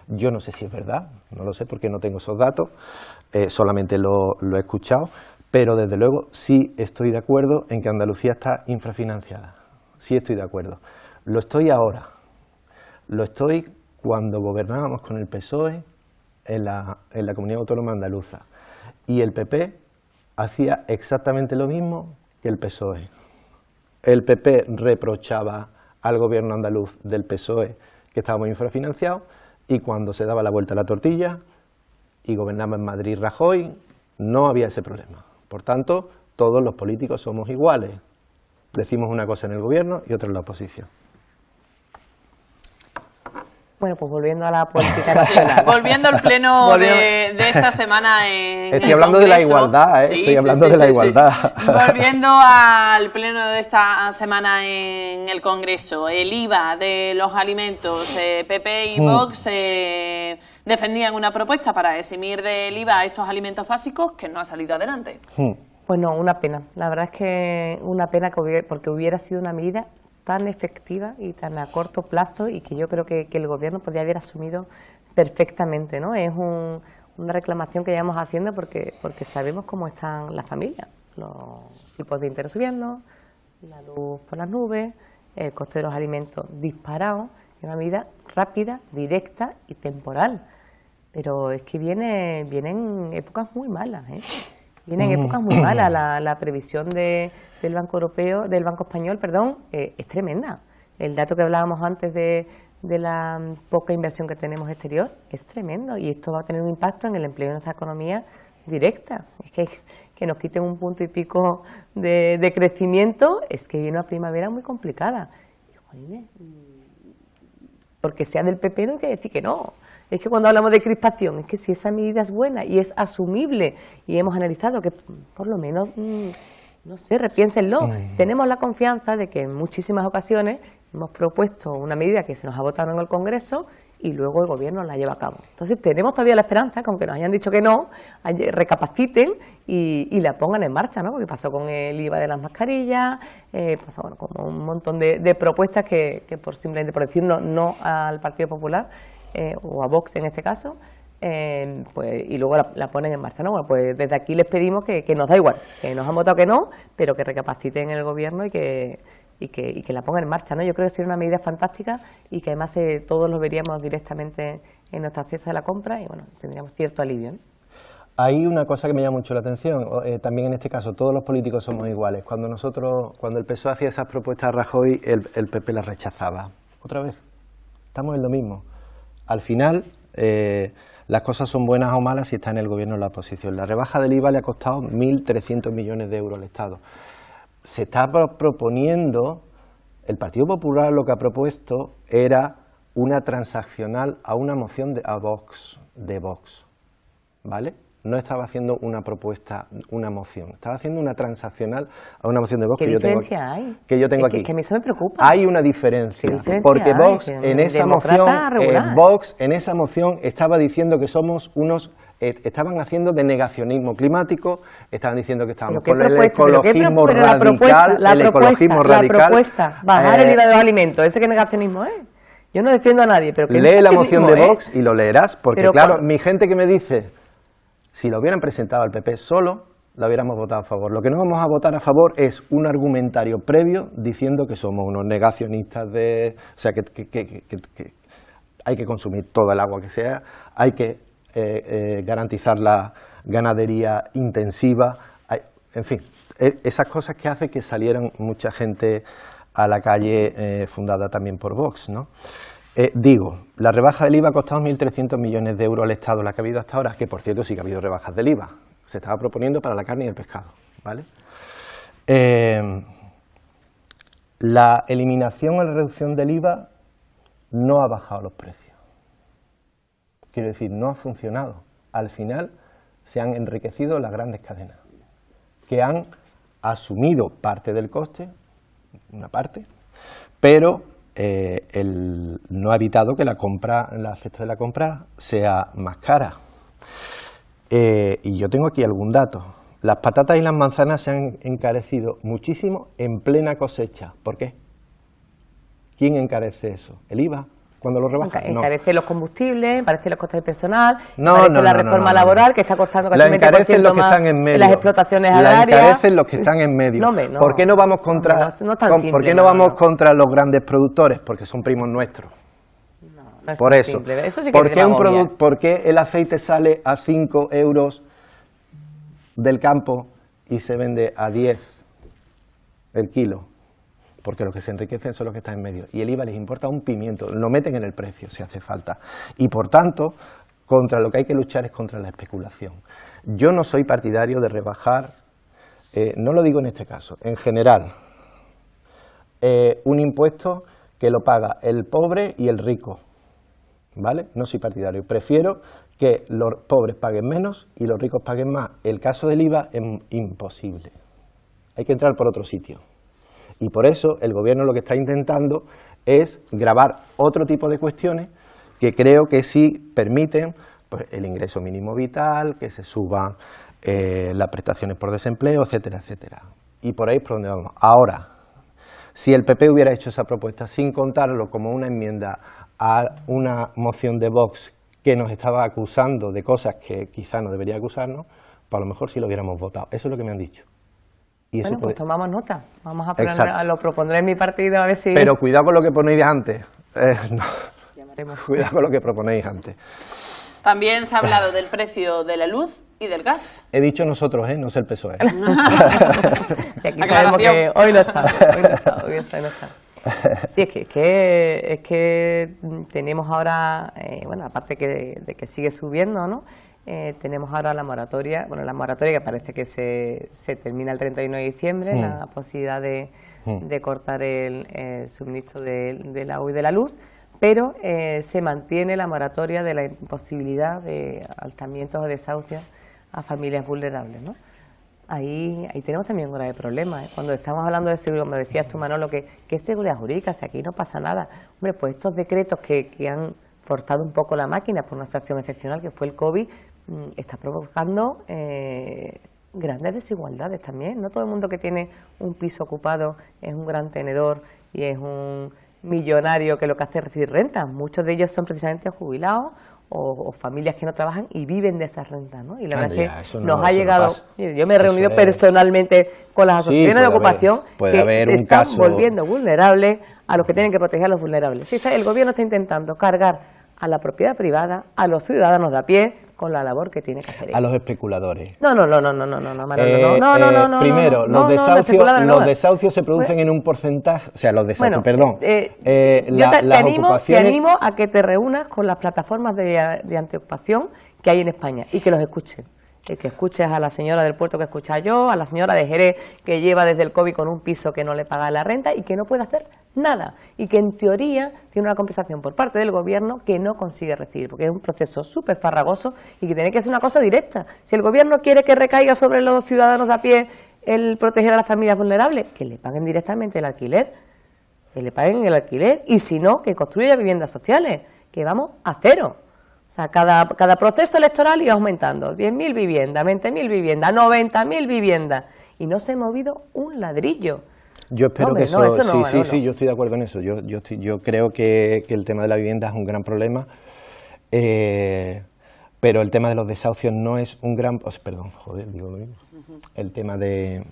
Yo no sé si es verdad, no lo sé porque no tengo esos datos, solamente lo he escuchado, pero desde luego sí estoy de acuerdo en que Andalucía está infrafinanciada, sí estoy de acuerdo. Lo estoy ahora, lo estoy cuando gobernábamos con el PSOE en la Comunidad Autónoma Andaluza y el PP hacía exactamente lo mismo que el PSOE. El PP reprochaba al gobierno andaluz del PSOE que estábamos infrafinanciados y cuando se daba la vuelta a la tortilla y gobernaba en Madrid Rajoy no había ese problema. Por tanto, todos los políticos somos iguales. Decimos una cosa en el gobierno y otra en la oposición. Bueno, pues volviendo a la política nacional. Sí, volviendo al pleno de esta semana en Estoy hablando de la igualdad, ¿eh? Estoy hablando de la igualdad. Volviendo al pleno de esta semana en el Congreso, el IVA de los alimentos, PP y Vox defendían una propuesta para eximir del IVA a estos alimentos básicos que no ha salido adelante. Pues no, una pena. La verdad es que una pena porque hubiera sido una medida tan efectiva y tan a corto plazo y que yo creo que el Gobierno podría haber asumido perfectamente, ¿no? Es una reclamación que llevamos haciendo porque sabemos cómo están las familias, los tipos de interés subiendo, la luz por las nubes, el coste de los alimentos disparado, es una medida rápida, directa y temporal, pero es que vienen épocas muy malas, ¿eh? Vienen épocas muy malas. La previsión del Banco Europeo, del Banco Español, perdón, es tremenda. El dato que hablábamos antes de la poca inversión que tenemos exterior es tremendo y esto va a tener un impacto en el empleo de nuestra economía directa. Es que nos quiten un punto y pico de crecimiento, es que viene una primavera muy complicada. Porque sea del PP no hay que decir que no. Es que cuando hablamos de crispación, es que si esa medida es buena y es asumible y hemos analizado que por lo menos, no sé, repiénsenlo. Tenemos la confianza de que en muchísimas ocasiones hemos propuesto una medida que se nos ha votado en el Congreso y luego el Gobierno la lleva a cabo. Entonces tenemos todavía la esperanza, que aunque nos hayan dicho que no, recapaciten y la pongan en marcha, ¿no? Porque pasó con el IVA de las mascarillas, pasó como un montón de propuestas que simplemente por decir no al Partido Popular, o a Vox en este caso, pues, y luego la ponen en marcha, ¿no? Bueno, pues desde aquí les pedimos que nos da igual, que nos han votado que no, pero que recapaciten el Gobierno y que la pongan en marcha, ¿no? Yo creo que sería una medida fantástica y que además todos lo veríamos directamente en nuestra cesta de la compra y bueno, tendríamos cierto alivio, ¿no? Hay una cosa que me llama mucho la atención, también en este caso, todos los políticos somos iguales. Cuando el PSOE hacía esas propuestas a Rajoy, el PP las rechazaba. Otra vez, estamos en lo mismo. Al final, las cosas son buenas o malas si está en el Gobierno o en la oposición. La rebaja del IVA le ha costado 1.300 millones de euros al Estado. Se está proponiendo, el Partido Popular lo que ha propuesto era una transaccional a una moción de Vox, ¿vale? No estaba haciendo una propuesta, una moción, estaba haciendo una transaccional a una moción de Vox. ¿Qué diferencia hay? Que yo tengo aquí. Que a mí eso me preocupa. Hay una diferencia, porque Vox en esa moción estaba diciendo que somos unos, estaban haciendo de negacionismo climático, estaban diciendo que estábamos con el ecologismo radical, La propuesta, bajar el IVA de los alimentos, ¿ese qué negacionismo es? Yo no defiendo a nadie, pero ¿qué lee la moción de Vox y lo leerás, porque pero claro, mi gente que me dice, si lo hubieran presentado al PP solo, la hubiéramos votado a favor. Lo que no vamos a votar a favor es un argumentario previo diciendo que somos unos negacionistas o sea, que hay que consumir todo el agua que sea, hay que garantizar la ganadería intensiva, en fin, esas cosas que hacen que salieran mucha gente a la calle fundada también por Vox, ¿no? La rebaja del IVA ha costado 1.300 millones de euros al Estado, la que ha habido hasta ahora, que por cierto sí que ha habido rebajas del IVA. Se estaba proponiendo para la carne y el pescado, ¿vale? La eliminación o la reducción del IVA no ha bajado los precios. Quiero decir, no ha funcionado. Al final se han enriquecido las grandes cadenas, que han asumido parte del coste, una parte, pero no ha evitado que la cesta de la compra sea más cara. Y yo tengo aquí algún dato. Las patatas y las manzanas se han encarecido muchísimo en plena cosecha. ¿Por qué? ¿Quién encarece eso? ¿El IVA? Cuando lo rebaja. Encarece los combustibles, encarece los costes de personal, encarece la reforma laboral que está costando casi un 20% más en las explotaciones agrarias. La encarecen los que están en medio. ¿Por qué no vamos contra ¿por qué no vamos contra los grandes productores? Porque son primos nuestros. No es por eso. Simple. Eso sí que ¿Por qué el aceite sale a 5 euros del campo y se vende a 10 el kilo? Porque los que se enriquecen son los que están en medio. Y el IVA les importa un pimiento, lo meten en el precio si hace falta. Y por tanto, contra lo que hay que luchar es contra la especulación. Yo no soy partidario de rebajar, no lo digo en este caso, en general, un impuesto que lo paga el pobre y el rico, ¿vale? No soy partidario, prefiero que los pobres paguen menos y los ricos paguen más. El caso del IVA es imposible, hay que entrar por otro sitio. Y por eso el Gobierno lo que está intentando es gravar otro tipo de cuestiones que creo que sí permiten pues, el ingreso mínimo vital, que se suban las prestaciones por desempleo, etcétera, etcétera. Y por ahí es por donde vamos. Ahora, si el PP hubiera hecho esa propuesta sin contarlo como una enmienda a una moción de Vox que nos estaba acusando de cosas que quizá no debería acusarnos, pues a lo mejor sí lo hubiéramos votado. Eso es lo que me han dicho. Y bueno, eso pues tomamos nota. Vamos a poner, lo propondré en mi partido a ver si... Pero cuidado con lo que ponéis antes. No. Llamaremos. Cuidado con lo que proponéis antes. También se ha hablado del precio de la luz y del gas. He dicho nosotros, no sé el PSOE. Y aquí sabemos que hoy no está, hoy no está. Sí, es que tenemos ahora, bueno, aparte de que sigue subiendo, ¿no? Tenemos ahora la moratoria que parece que se termina el 31 de diciembre, la posibilidad de cortar el suministro del agua y de la luz, pero se mantiene la moratoria de la imposibilidad de alzamientos o desahucios a familias vulnerables, ¿no? Ahí tenemos también un grave problema. Cuando estamos hablando de seguridad, me decías tú, Manolo, que es seguridad jurídica, si aquí no pasa nada. Hombre, pues estos decretos que han forzado un poco la máquina por una situación excepcional que fue el COVID, está provocando grandes desigualdades también. No todo el mundo que tiene un piso ocupado es un gran tenedor y es un millonario que lo que hace es recibir rentas. Muchos de ellos son precisamente jubilados o familias que no trabajan y viven de esas rentas, ¿no? Y la verdad es que nos ha llegado... Yo me he reunido personalmente con las asociaciones de ocupación que se están volviendo vulnerables a los que tienen que proteger a los vulnerables. El gobierno está intentando cargar a la propiedad privada, a los ciudadanos de a pie, con la labor que tiene que hacer. A los especuladores. No, primero, los desahucios se producen en un porcentaje, o sea, los desahucios, te animo a que te reúnas con las plataformas de antiocupación que hay en España y que los escuches. Que escuches a la señora del puerto que escucha yo, a la señora de Jerez que lleva desde el COVID con un piso que no le paga la renta y que no puede hacer nada y que en teoría tiene una compensación por parte del gobierno que no consigue recibir, porque es un proceso súper farragoso y que tiene que ser una cosa directa. Si el gobierno quiere que recaiga sobre los ciudadanos a pie el proteger a las familias vulnerables, que le paguen directamente el alquiler, y si no, que construya viviendas sociales, que vamos a cero. O sea, cada proceso electoral iba aumentando, 10.000 viviendas, 20.000 viviendas, 90.000 viviendas, y no se ha movido un ladrillo. Yo espero que eso sí, yo estoy de acuerdo en eso. Yo creo que el tema de la vivienda es un gran problema, pero el tema de los desahucios no es un gran... digo lo mismo. El tema de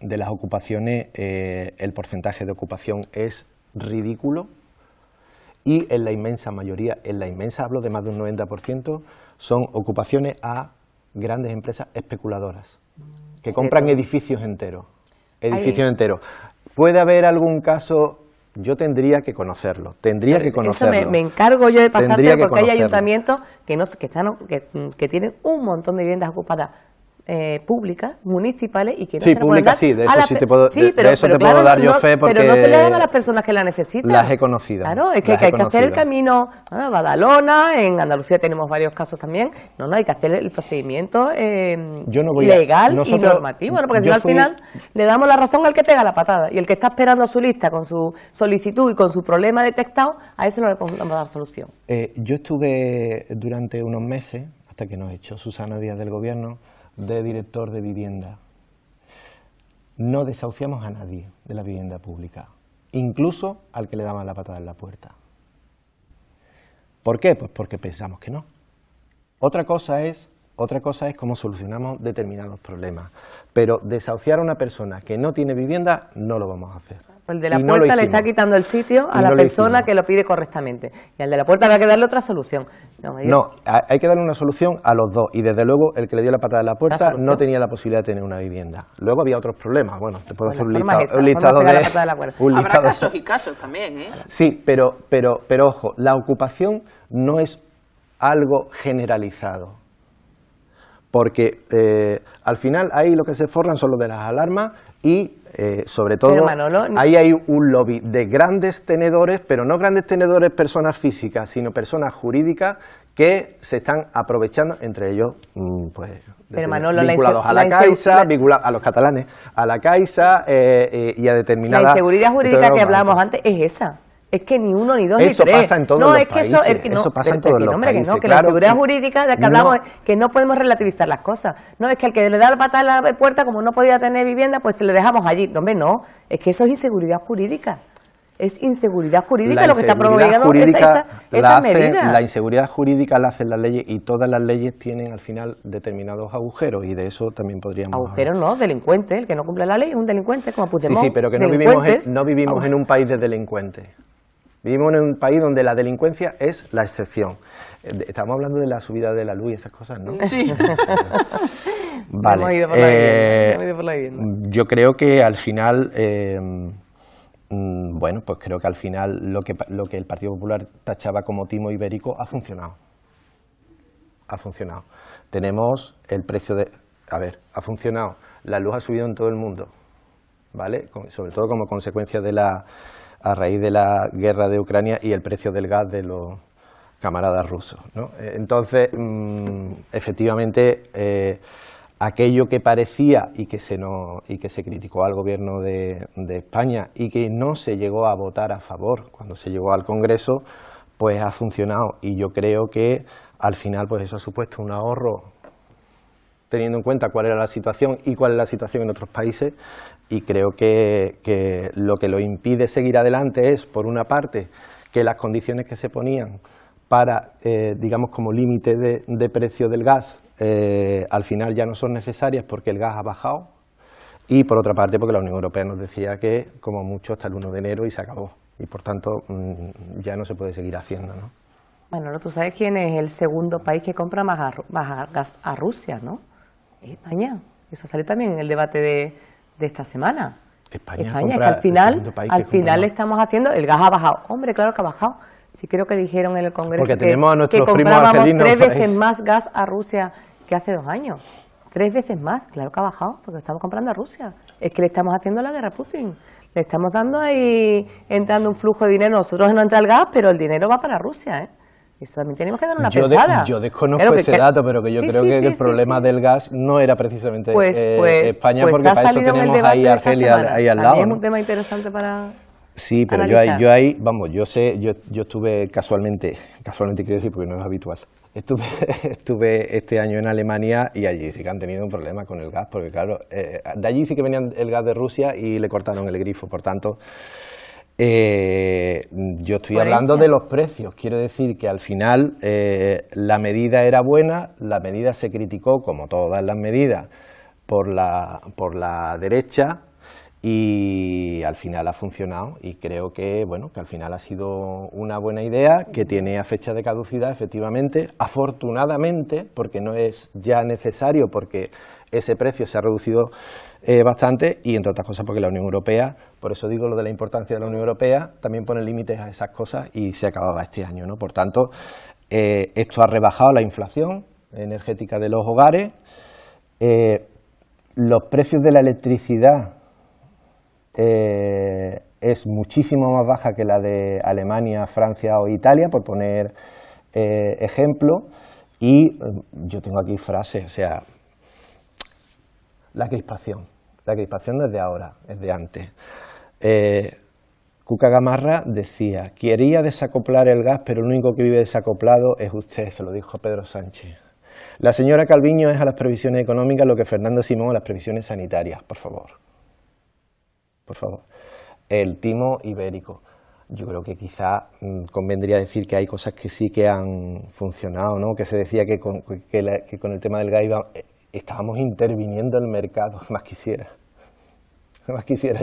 las ocupaciones, el porcentaje de ocupación es ridículo. Y en la inmensa mayoría, hablo de más de un 90%, son ocupaciones a grandes empresas especuladoras, que compran edificios enteros. Puede haber algún caso yo tendría que conocerlo, tendría que conocerlo. Eso me encargo yo de pasarte, porque hay ayuntamientos que tienen un montón de viviendas ocupadas públicas, municipales, y que no sí, se públicas sí, de eso sí te puedo, sí, de eso te puedo dar yo fe, porque pero no se le dan a las personas que la necesitan. Las he conocido. Claro, es que hay que hacer el camino. A Badalona, en Andalucía tenemos varios casos también. No, hay que hacer el procedimiento legal y normativo, ¿no? Porque si no, al final le damos la razón al que pega la patada, y el que está esperando su lista con su solicitud y con su problema detectado, a ese no le podemos dar solución. Yo estuve durante unos meses, hasta que nos echó Susana Díaz del Gobierno, de director de vivienda. No desahuciamos a nadie de la vivienda pública, incluso al que le daban la patada en la puerta. ¿Por qué? Pues porque pensamos que no. Otra cosa es cómo solucionamos determinados problemas, pero desahuciar a una persona que no tiene vivienda no lo vamos a hacer. Pues el de la puerta le está quitando el sitio a la persona que lo pide correctamente, y al de la puerta habrá que darle otra solución. No, hay que darle una solución a los dos, y desde luego el que le dio la patada a la puerta no tenía la posibilidad de tener una vivienda. Luego había otros problemas, bueno, te puedo hacer un listado de... Habrá casos y casos también, ¿eh? Sí, pero ojo, la ocupación no es algo generalizado, porque al final ahí lo que se forran son los de las alarmas y sobre todo Manolo, ahí hay un lobby de grandes tenedores, pero no grandes tenedores personas físicas, sino personas jurídicas que se están aprovechando, entre ellos pues Manolo, vinculados a la Caixa, vinculados a los catalanes, a la Caixa y a determinadas... La inseguridad jurídica que hablábamos antes es esa. Es que ni uno, ni dos, ni tres. Eso pasa en todos los países. Eso pasa en todos los países. Que la seguridad jurídica de la que hablamos es que no podemos relativizar las cosas. No, es que al que le da la patada a la puerta, como no podía tener vivienda, pues se le dejamos allí. No, hombre, no. Es que eso es inseguridad jurídica. Es inseguridad jurídica lo que está promoviendo esa medida. La inseguridad jurídica la hacen las leyes, y todas las leyes tienen al final determinados agujeros, y de eso también podríamos agujeros hablar. No, delincuente. El que no cumple la ley es un delincuente, como Puigdemont. Sí, pero que no vivimos en un país de delincuentes. Vivimos en un país donde la delincuencia es la excepción. Estamos hablando de la subida de la luz y esas cosas, ¿no? Sí. Vale. Hemos ido por la vivienda. Yo creo que al final, bueno, pues creo que al final lo que el Partido Popular tachaba como timo ibérico ha funcionado. Ha funcionado. Tenemos el precio de... A ver, ha funcionado. La luz ha subido en todo el mundo, ¿vale? Sobre todo como consecuencia a raíz de la guerra de Ucrania y el precio del gas de los camaradas rusos, ¿no? Entonces, efectivamente, aquello que parecía y que se criticó al gobierno de España y que no se llegó a votar a favor cuando se llegó al Congreso, pues ha funcionado, y yo creo que al final pues eso ha supuesto un ahorro, teniendo en cuenta cuál era la situación y cuál es la situación en otros países. Y creo que lo que lo impide seguir adelante es, por una parte, que las condiciones que se ponían para, digamos, como límite de precio del gas, al final ya no son necesarias porque el gas ha bajado, y por otra parte porque la Unión Europea nos decía que como mucho hasta el 1 de enero y se acabó, y por tanto ya no se puede seguir haciendo, ¿no? Bueno, tú sabes quién es el segundo país que compra más gas a Rusia, ¿no? Es España. Eso salió también en el debate de esta semana. España es que al final le estamos haciendo... El gas ha bajado. Hombre, claro que ha bajado. Sí, creo que dijeron en el Congreso porque tenemos a nuestros primos argelinos 3 veces más gas a Rusia que hace 2 años. 3 veces más. Claro que ha bajado, porque estamos comprando a Rusia. Es que le estamos haciendo la guerra a Putin. Le estamos dando ahí, entrando un flujo de dinero. Nosotros no entra el gas, pero el dinero va para Rusia, ¿eh? Eso también tenemos que dar una pensada. Yo desconozco ese dato, pero que yo creo que el problema del gas no era precisamente España, porque para eso tenemos ahí a Argelia ahí al lado. Es un tema interesante para... Sí, pero yo ahí, vamos, yo estuve casualmente quiero decir porque no es habitual, estuve este año en Alemania, y allí sí que han tenido un problema con el gas, porque claro, de allí sí que venía el gas de Rusia y le cortaron el grifo, por tanto... yo estoy hablando de los precios, quiero decir que al final la medida era buena, la medida se criticó, como todas las medidas, por la derecha, y al final ha funcionado, y creo que, bueno, que al final ha sido una buena idea, que tiene a fecha de caducidad, efectivamente, afortunadamente, porque no es ya necesario, porque ese precio se ha reducido bastante, y entre otras cosas porque la Unión Europea, por eso digo lo de la importancia de la Unión Europea, también pone límites a esas cosas y se acababa este año, ¿no? Por tanto, esto ha rebajado la inflación energética de los hogares, los precios de la electricidad es muchísimo más baja que la de Alemania, Francia o Italia, por poner ejemplo, y yo tengo aquí frases, o sea, la crispación no es de ahora, es de antes. Cuca Gamarra decía, quería desacoplar el gas, pero el único que vive desacoplado es usted, se lo dijo Pedro Sánchez. La señora Calviño es a las previsiones económicas lo que Fernando Simón a las previsiones sanitarias, por favor. Por favor. El timo ibérico. Yo creo que quizá convendría decir que hay cosas que sí que han funcionado, ¿no? Que se decía que con el tema del gas estábamos interviniendo en el mercado, más quisiera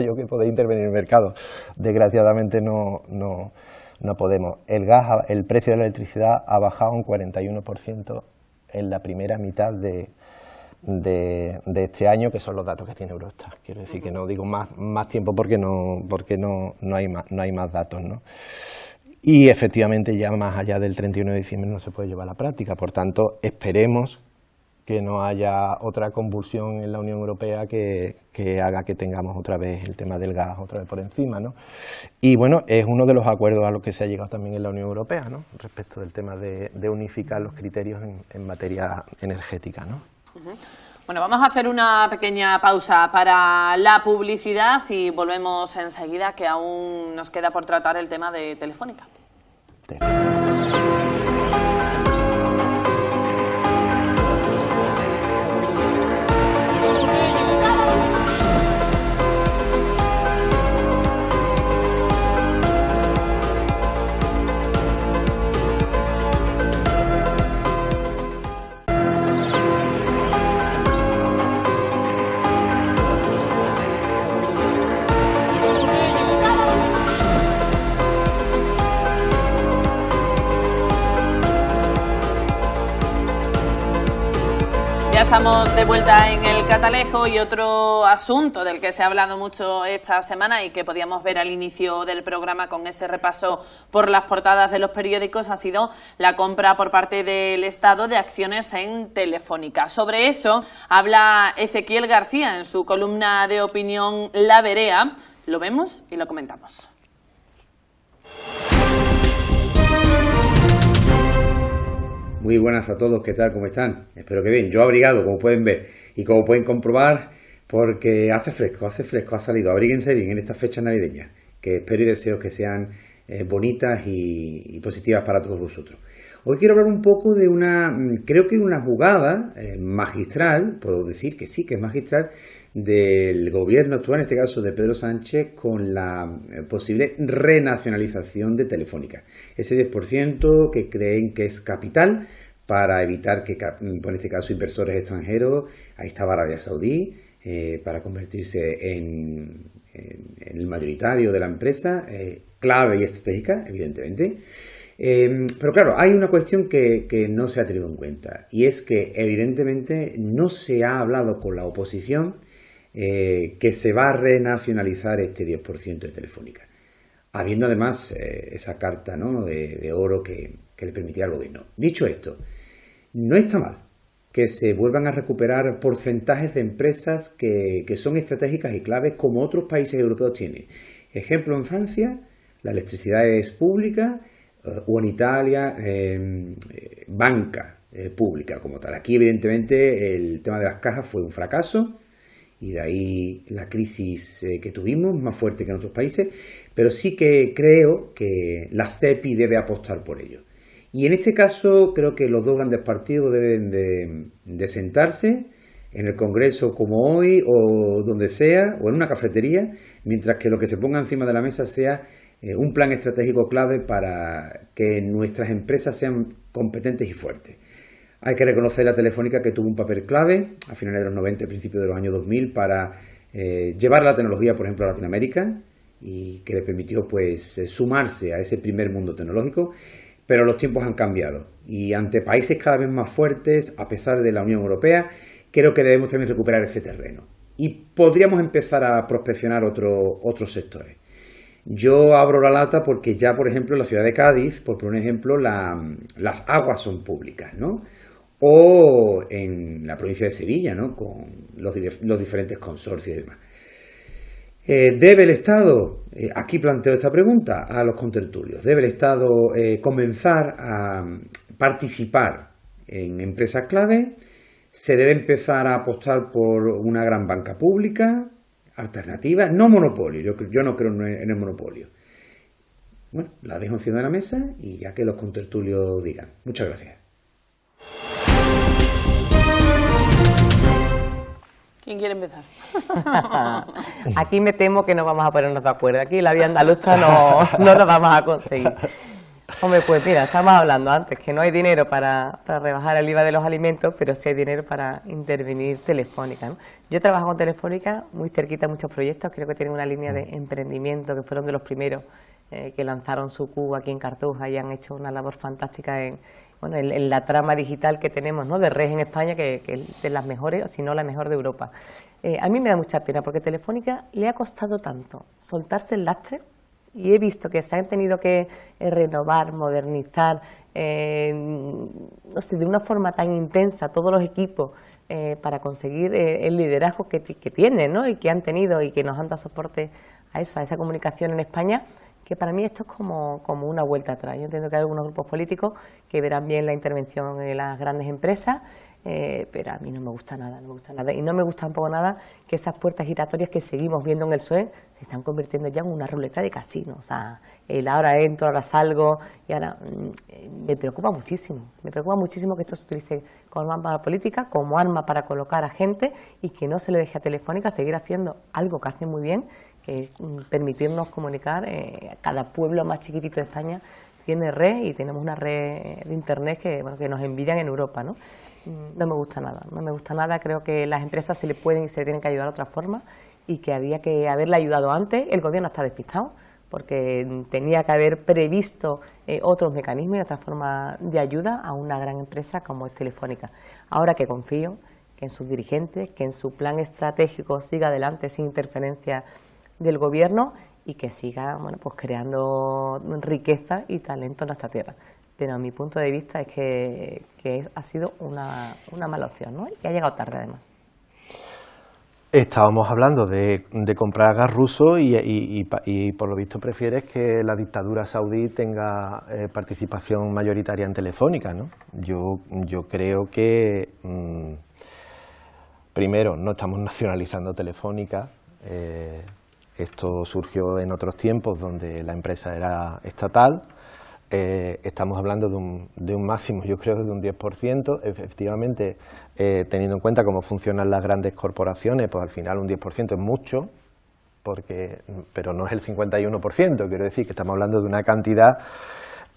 yo que poder intervenir en el mercado. Desgraciadamente no podemos. El precio de la electricidad ha bajado un 41% en la primera mitad de este año, que son los datos que tiene Eurostat. Quiero decir que no digo más tiempo porque no hay más datos, ¿no? Y efectivamente ya más allá del 31 de diciembre no se puede llevar a la práctica. Por tanto, esperemos que no haya otra convulsión en la Unión Europea que haga que tengamos otra vez el tema del gas otra vez por encima, ¿no? Y bueno, es uno de los acuerdos a los que se ha llegado también en la Unión Europea, ¿no? Respecto del tema de unificar los criterios en materia energética, ¿no? Bueno, vamos a hacer una pequeña pausa para la publicidad y volvemos enseguida, que aún nos queda por tratar el tema de Telefónica. Ya estamos de vuelta en el Catalejo y otro asunto del que se ha hablado mucho esta semana y que podíamos ver al inicio del programa con ese repaso por las portadas de los periódicos ha sido la compra por parte del Estado de acciones en Telefónica. Sobre eso habla Ezequiel García en su columna de opinión La Berea. Lo vemos y lo comentamos. Muy buenas a todos, ¿qué tal? ¿Cómo están? Espero que bien. Yo abrigado, como pueden ver y como pueden comprobar, porque hace fresco, ha salido. Abríguense bien en estas fechas navideñas, que espero y deseo que sean bonitas y positivas para todos vosotros. Hoy quiero hablar un poco de creo que una jugada magistral, puedo decir que sí, que es magistral, del gobierno actual, en este caso de Pedro Sánchez, con la posible renacionalización de Telefónica. Ese 10% que creen que es capital para evitar que, en este caso, inversores extranjeros, ahí estaba Arabia Saudí, para convertirse en el mayoritario de la empresa, clave y estratégica, evidentemente. Pero claro, hay una cuestión que no se ha tenido en cuenta, y es que evidentemente no se ha hablado con la oposición que se va a renacionalizar este 10% de Telefónica, habiendo además esa carta, ¿no?, de oro que le permitía al gobierno. Dicho esto, no está mal que se vuelvan a recuperar porcentajes de empresas que son estratégicas y claves como otros países europeos tienen. Ejemplo, en Francia, la electricidad es pública, o en Italia, banca pública como tal. Aquí, evidentemente, el tema de las cajas fue un fracaso, y de ahí la crisis que tuvimos, más fuerte que en otros países, pero sí que creo que la SEPI debe apostar por ello. Y en este caso creo que los dos grandes partidos deben de sentarse en el Congreso como hoy, o donde sea, o en una cafetería, mientras que lo que se ponga encima de la mesa sea un plan estratégico clave para que nuestras empresas sean competentes y fuertes. Hay que reconocer a Telefónica, que tuvo un papel clave a finales de los 90 y principios de los años 2000 para llevar la tecnología, por ejemplo, a Latinoamérica, y que le permitió pues sumarse a ese primer mundo tecnológico. Pero los tiempos han cambiado y ante países cada vez más fuertes, a pesar de la Unión Europea, creo que debemos también recuperar ese terreno. y podríamos empezar a prospeccionar otros sectores. Yo abro la lata porque ya, por ejemplo, en la ciudad de Cádiz, por poner un ejemplo, las aguas son públicas, ¿no? O en la provincia de Sevilla, ¿no? Con los diferentes consorcios y demás. ¿Debe el Estado, aquí planteo esta pregunta a los contertulios, debe el Estado comenzar a participar en empresas clave? ¿Se debe empezar a apostar por una gran banca pública? Alternativas, no monopolio, yo no creo en el monopolio. Bueno, la dejo encima de la mesa y ya que los contertulios digan. Muchas gracias. ¿Quién quiere empezar? Aquí me temo que no vamos a ponernos de acuerdo. Aquí la vía andaluza no lo vamos a conseguir. Hombre, pues mira, estamos hablando antes que no hay dinero para rebajar el IVA de los alimentos, pero sí hay dinero para intervenir Telefónica, ¿no? Yo trabajo con Telefónica muy cerquita de muchos proyectos, creo que tienen una línea de emprendimiento que fueron de los primeros que lanzaron su cubo aquí en Cartuja y han hecho una labor fantástica en la trama digital que tenemos, ¿no?, de red en España, que es de las mejores, o si no la mejor de Europa. A mí me da mucha pena porque Telefónica le ha costado tanto soltarse el lastre. Y he visto que se han tenido que renovar, modernizar, no sé, de una forma tan intensa todos los equipos para conseguir el liderazgo que tienen, ¿no?, y que han tenido y que nos han dado soporte a eso, a esa comunicación en España, que para mí esto es como una vuelta atrás. Yo entiendo que hay algunos grupos políticos que verán bien la intervención en las grandes empresas, pero a mí no me gusta nada. Y no me gusta tampoco nada que esas puertas giratorias que seguimos viendo en el PSOE se están convirtiendo ya en una ruleta de casino. O sea, ahora entro, ahora salgo, y ahora me preocupa muchísimo. Me preocupa muchísimo que esto se utilice como arma política, como arma para colocar a gente, y que no se le deje a Telefónica seguir haciendo algo que hace muy bien, que es permitirnos comunicar. Cada pueblo más chiquitito de España tiene red, y tenemos una red de internet que nos envidian en Europa, ¿no? No me gusta nada, creo que las empresas se le pueden y se le tienen que ayudar de otra forma, y que había que haberle ayudado antes. El gobierno está despistado porque tenía que haber previsto otros mecanismos y otra forma de ayuda a una gran empresa como es Telefónica. Ahora que confío que en sus dirigentes, que en su plan estratégico siga adelante sin interferencia del gobierno y que siga pues creando riqueza y talento en nuestra tierra. Pero a mi punto de vista es que ha sido una mala opción, ¿no? Y ha llegado tarde además. Estábamos hablando de comprar gas ruso y por lo visto prefieres que la dictadura saudí tenga participación mayoritaria en Telefónica, ¿no? Yo creo que primero no estamos nacionalizando Telefónica. Esto surgió en otros tiempos donde la empresa era estatal. Estamos hablando de un máximo, yo creo, de un 10%. Efectivamente, teniendo en cuenta cómo funcionan las grandes corporaciones, pues al final un 10% es mucho, pero no es el 51%. Quiero decir que estamos hablando de una cantidad,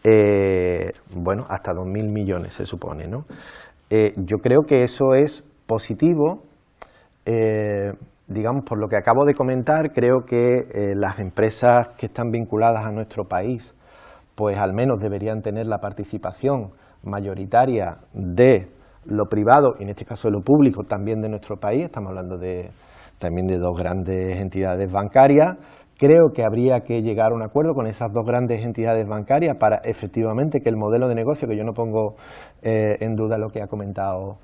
hasta 2.000 millones se supone, ¿no? Yo creo que eso es positivo. Digamos, por lo que acabo de comentar, creo que las empresas que están vinculadas a nuestro país, pues al menos deberían tener la participación mayoritaria de lo privado, y en este caso de lo público, también de nuestro país. Estamos hablando también de dos grandes entidades bancarias. Creo que habría que llegar a un acuerdo con esas dos grandes entidades bancarias para efectivamente que el modelo de negocio, que yo no pongo en duda lo que ha comentado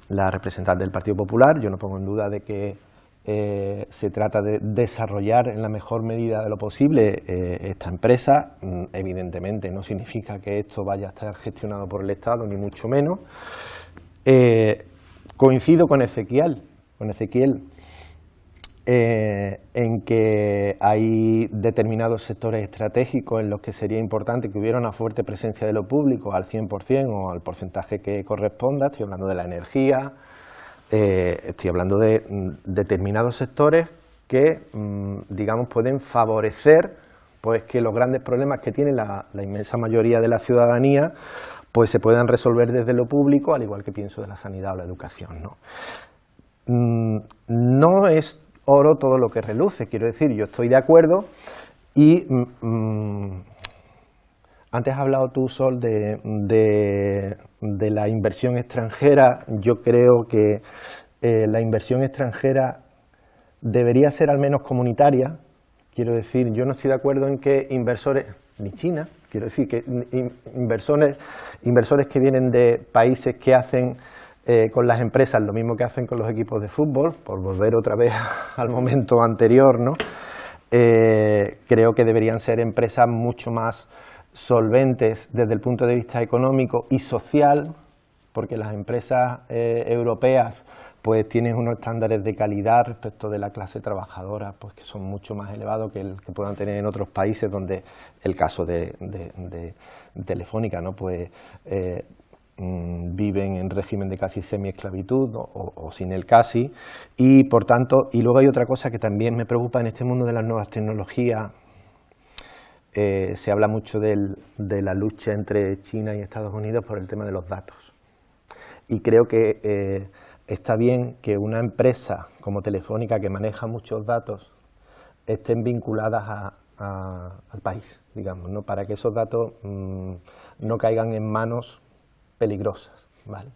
la representante del Partido Popular, yo no pongo en duda de que se trata de desarrollar en la mejor medida de lo posible esta empresa. Evidentemente no significa que esto vaya a estar gestionado por el Estado, ni mucho menos. Coincido con Ezequiel en que hay determinados sectores estratégicos en los que sería importante que hubiera una fuerte presencia de lo público al 100% o al porcentaje que corresponda. Estoy hablando de la energía, estoy hablando de determinados sectores que, digamos, pueden favorecer pues que los grandes problemas que tiene la inmensa mayoría de la ciudadanía pues se puedan resolver desde lo público, al igual que pienso de la sanidad o la educación, ¿no? No es oro todo lo que reluce, quiero decir, yo estoy de acuerdo y antes has hablado tú, Sol, de la inversión extranjera. Yo creo que la inversión extranjera debería ser al menos comunitaria. Quiero decir, yo no estoy de acuerdo en que inversores, ni China, quiero decir que inversores que vienen de países que hacen con las empresas lo mismo que hacen con los equipos de fútbol, por volver otra vez al momento anterior, ¿no? Creo que deberían ser empresas mucho más solventes desde el punto de vista económico y social, porque las empresas europeas pues tienen unos estándares de calidad respecto de la clase trabajadora pues que son mucho más elevados que el que puedan tener en otros países, donde el caso de Telefónica, ¿no? Pues viven en régimen de casi semiesclavitud o sin el casi, y por tanto, y luego hay otra cosa que también me preocupa en este mundo de las nuevas tecnologías. Se habla mucho de la lucha entre China y Estados Unidos por el tema de los datos, y creo que está bien que una empresa como Telefónica, que maneja muchos datos, estén vinculadas al país, digamos, ¿no? Para que esos datos no caigan en manos peligrosas, ¿vale?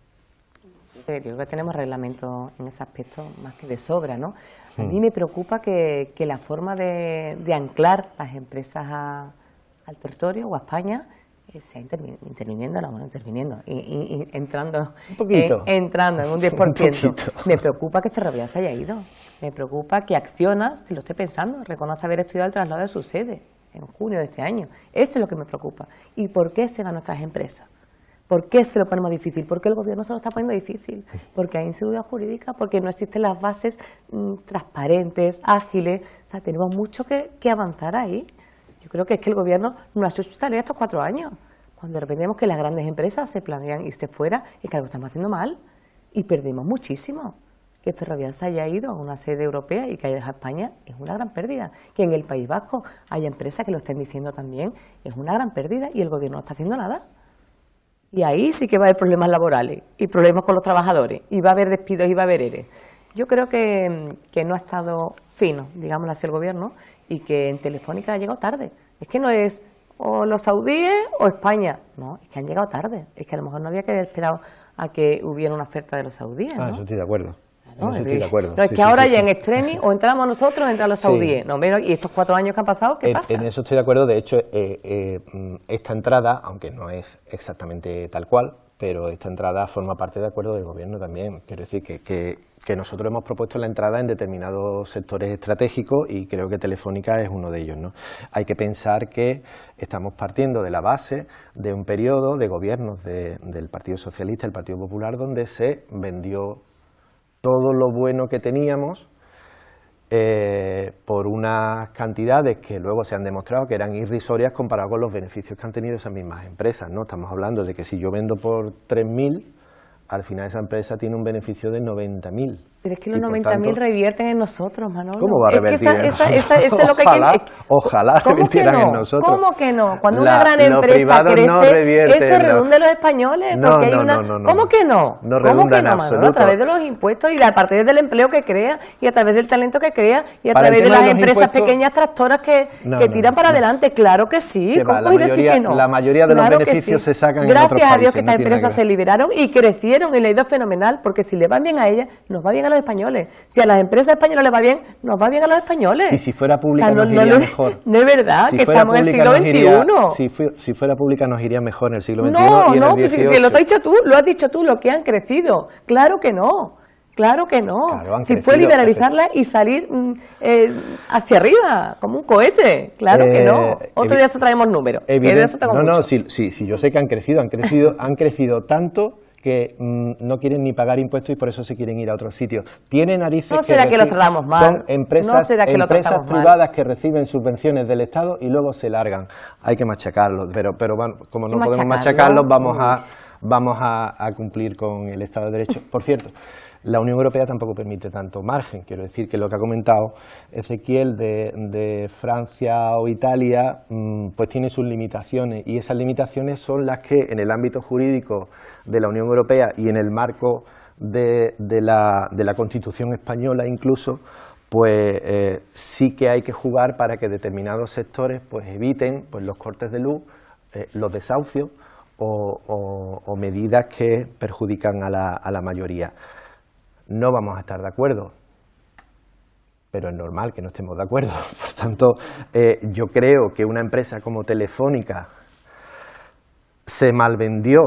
Yo creo que tenemos reglamento en ese aspecto más que de sobra, ¿no? A mí me preocupa que la forma de anclar las empresas al territorio o a España sea interviniendo y entrando un poquito. Entrando en un 10%. Me preocupa que Ferrovial se haya ido. Me preocupa que Acciona, si lo esté pensando, reconoce haber estudiado el traslado de su sede en junio de este año. Eso es lo que me preocupa. ¿Y por qué se van nuestras empresas? ¿Por qué se lo ponemos difícil? ¿Por qué el gobierno se lo está poniendo difícil? Porque hay inseguridad jurídica, porque no existen las bases transparentes, ágiles. O sea, tenemos mucho que avanzar ahí. Yo creo que es que el gobierno no ha hecho su tarea estos 4 años. Cuando de repente vemos que las grandes empresas se planean irse fuera, es que algo estamos haciendo mal y perdemos muchísimo. Que Ferrovial se haya ido a una sede europea y que haya dejado España es una gran pérdida. Que en el País Vasco haya empresas que lo estén diciendo también es una gran pérdida y el gobierno no está haciendo nada. Y ahí sí que va a haber problemas laborales y problemas con los trabajadores y va a haber despidos y va a haber ERE. Yo creo que no ha estado fino, digámoslo así, el gobierno, y que en Telefónica ha llegado tarde. Es que no es o los saudíes o España. No, es que han llegado tarde. Es que a lo mejor no había que haber esperado a que hubiera una oferta de los saudíes, ¿no? Eso estoy de acuerdo. No, eso estoy de acuerdo. No, es que ahora ya en extremis o entramos nosotros o entran los saudíes. Sí. No, y estos 4 años que han pasado, ¿qué pasa? En eso estoy de acuerdo. De hecho, esta entrada, aunque no es exactamente tal cual, pero esta entrada forma parte del acuerdo del gobierno también. Quiero decir que nosotros hemos propuesto la entrada en determinados sectores estratégicos y creo que Telefónica es uno de ellos, ¿no? Hay que pensar que estamos partiendo de la base de un periodo de gobiernos del Partido Socialista y el Partido Popular, donde se vendió todo lo bueno que teníamos por unas cantidades que luego se han demostrado que eran irrisorias comparadas con los beneficios que han tenido esas mismas empresas, ¿no? Estamos hablando de que si yo vendo por 3.000, al final esa empresa tiene un beneficio de 90.000. Pero es que los 90.000 revierten en nosotros, Manolo. ¿Cómo va a revertir en nosotros? Eso es lo que Ojalá revirtieran en nosotros. ¿Cómo que no? Cuando una gran empresa crece, no eso redunda en los españoles. Porque hay una... ¿Cómo que no? No redunda en Manolo? absoluto. A través de los impuestos y a partir del empleo que crea y a través del talento que crea y a través de las empresas pequeñas tractoras que tiran para adelante. Claro que sí. ¿Cómo puedes decir que no? La mayoría de los beneficios se sacan en otros países. Gracias a Dios que estas empresas se liberaron y crecieron y le ha ido fenomenal, porque si le va bien a ellas, nos va bien a los españoles. Si a las empresas españolas les va bien, nos va bien a los españoles. Y si fuera pública nos iría mejor. No es verdad, que estamos en el siglo XXI. Si fuera pública nos iría mejor en el siglo XXI no, y en el XVIII. No, lo has dicho tú, lo que han crecido. Claro que no. Claro que no. Claro, si fue liberalizarla y salir hacia arriba, como un cohete. Claro que no. Otro día te traemos números. Sí, yo sé que han crecido tanto que no quieren ni pagar impuestos y por eso se quieren ir a otros sitios. Tiene narices no será que los tratamos mal. Son empresas privadas que reciben subvenciones del Estado y luego se largan. Hay que machacarlos, pero bueno, como no podemos machacarlos, vamos a cumplir con el Estado de Derecho. Por cierto, la Unión Europea tampoco permite tanto margen. Quiero decir que lo que ha comentado Ezequiel de Francia o Italia, pues tiene sus limitaciones, y esas limitaciones son las que en el ámbito jurídico de la Unión Europea y en el marco de la Constitución española incluso, pues sí que hay que jugar para que determinados sectores pues eviten pues los cortes de luz, los desahucios o medidas que perjudican a la mayoría. no vamos a estar de acuerdo, pero es normal que no estemos de acuerdo. Por tanto, yo creo que una empresa como Telefónica se malvendió,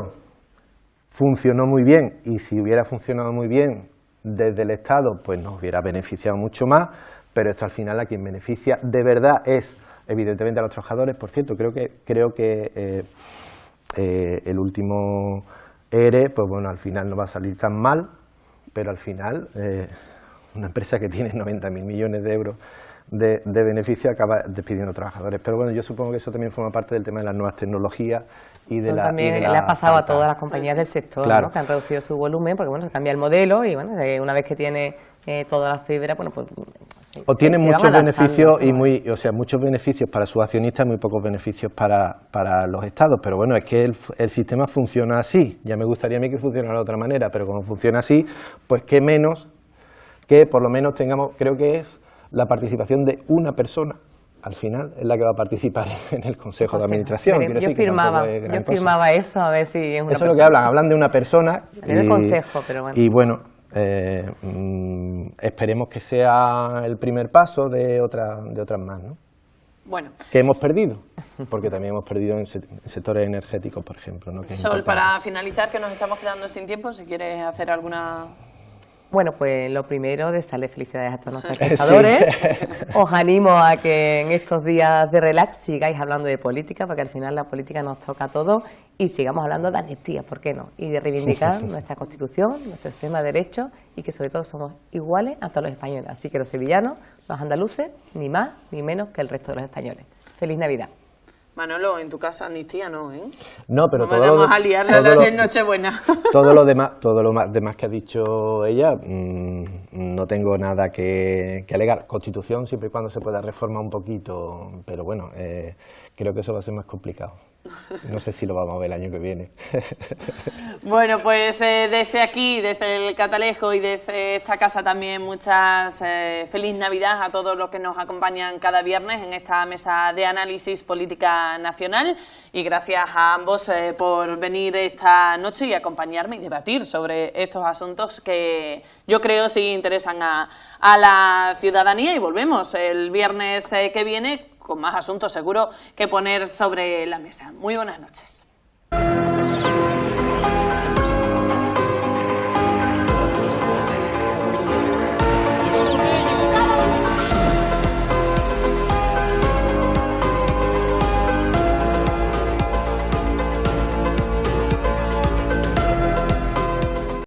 funcionó muy bien, y si hubiera funcionado muy bien desde el Estado, pues nos hubiera beneficiado mucho más, pero esto al final a quien beneficia de verdad es, evidentemente, a los trabajadores. Por cierto, creo que el último ERE, pues bueno, al final no va a salir tan mal, pero al final una empresa que tiene 90.000 millones de euros de beneficio acaba despidiendo trabajadores. Pero bueno, yo supongo que eso también forma parte del tema de las nuevas tecnologías y de eso la... también le ha pasado a todas las compañías del sector, claro, ¿no? Que han reducido su volumen, porque bueno, se cambia el modelo y bueno, una vez que tiene toda la fibra, bueno, pues... O tiene muchos beneficios y muchos beneficios para sus accionistas y muy pocos beneficios para los estados, pero bueno, es que el sistema funciona así. Ya me gustaría a mí que funcionara de otra manera, pero como funciona así, pues qué menos que por lo menos tengamos, creo que es la participación de una persona, al final es la que va a participar en el Consejo de Administración. Yo firmaba eso, a ver si es una persona. Eso es lo que hablan de una persona. En el Consejo, pero bueno. Y bueno, esperemos que sea el primer paso de otras más, ¿no? Bueno. Que hemos perdido, porque también hemos perdido en sectores energéticos, por ejemplo, ¿no? Sol, para finalizar, que nos estamos quedando sin tiempo, si quieres hacer alguna... Bueno, pues lo primero, desearles felicidades a todos nuestros espectadores. Sí. Os animo a que en estos días de relax sigáis hablando de política, porque al final la política nos toca a todos, y sigamos hablando de amnistía, ¿por qué no? Y de reivindicar nuestra Constitución, nuestro sistema de derechos, y que sobre todo somos iguales a todos los españoles. Así que los sevillanos, los andaluces, ni más ni menos que el resto de los españoles. ¡Feliz Navidad! Manolo, en tu casa amnistía no, ¿eh? No, pero no vamos a liarla en Nochebuena. Todo lo demás que ha dicho ella, no tengo nada que alegar. Constitución, siempre y cuando se pueda reformar un poquito, pero bueno, creo que eso va a ser más complicado. No sé si lo vamos a ver el año que viene. Bueno, pues desde aquí, desde el Catalejo y desde esta casa también muchas feliz Navidad a todos los que nos acompañan cada viernes en esta mesa de análisis política nacional, y gracias a ambos por venir esta noche y acompañarme y debatir sobre estos asuntos que yo creo sí interesan a la ciudadanía, y volvemos el viernes que viene con más asuntos seguro que poner sobre la mesa. Muy buenas noches.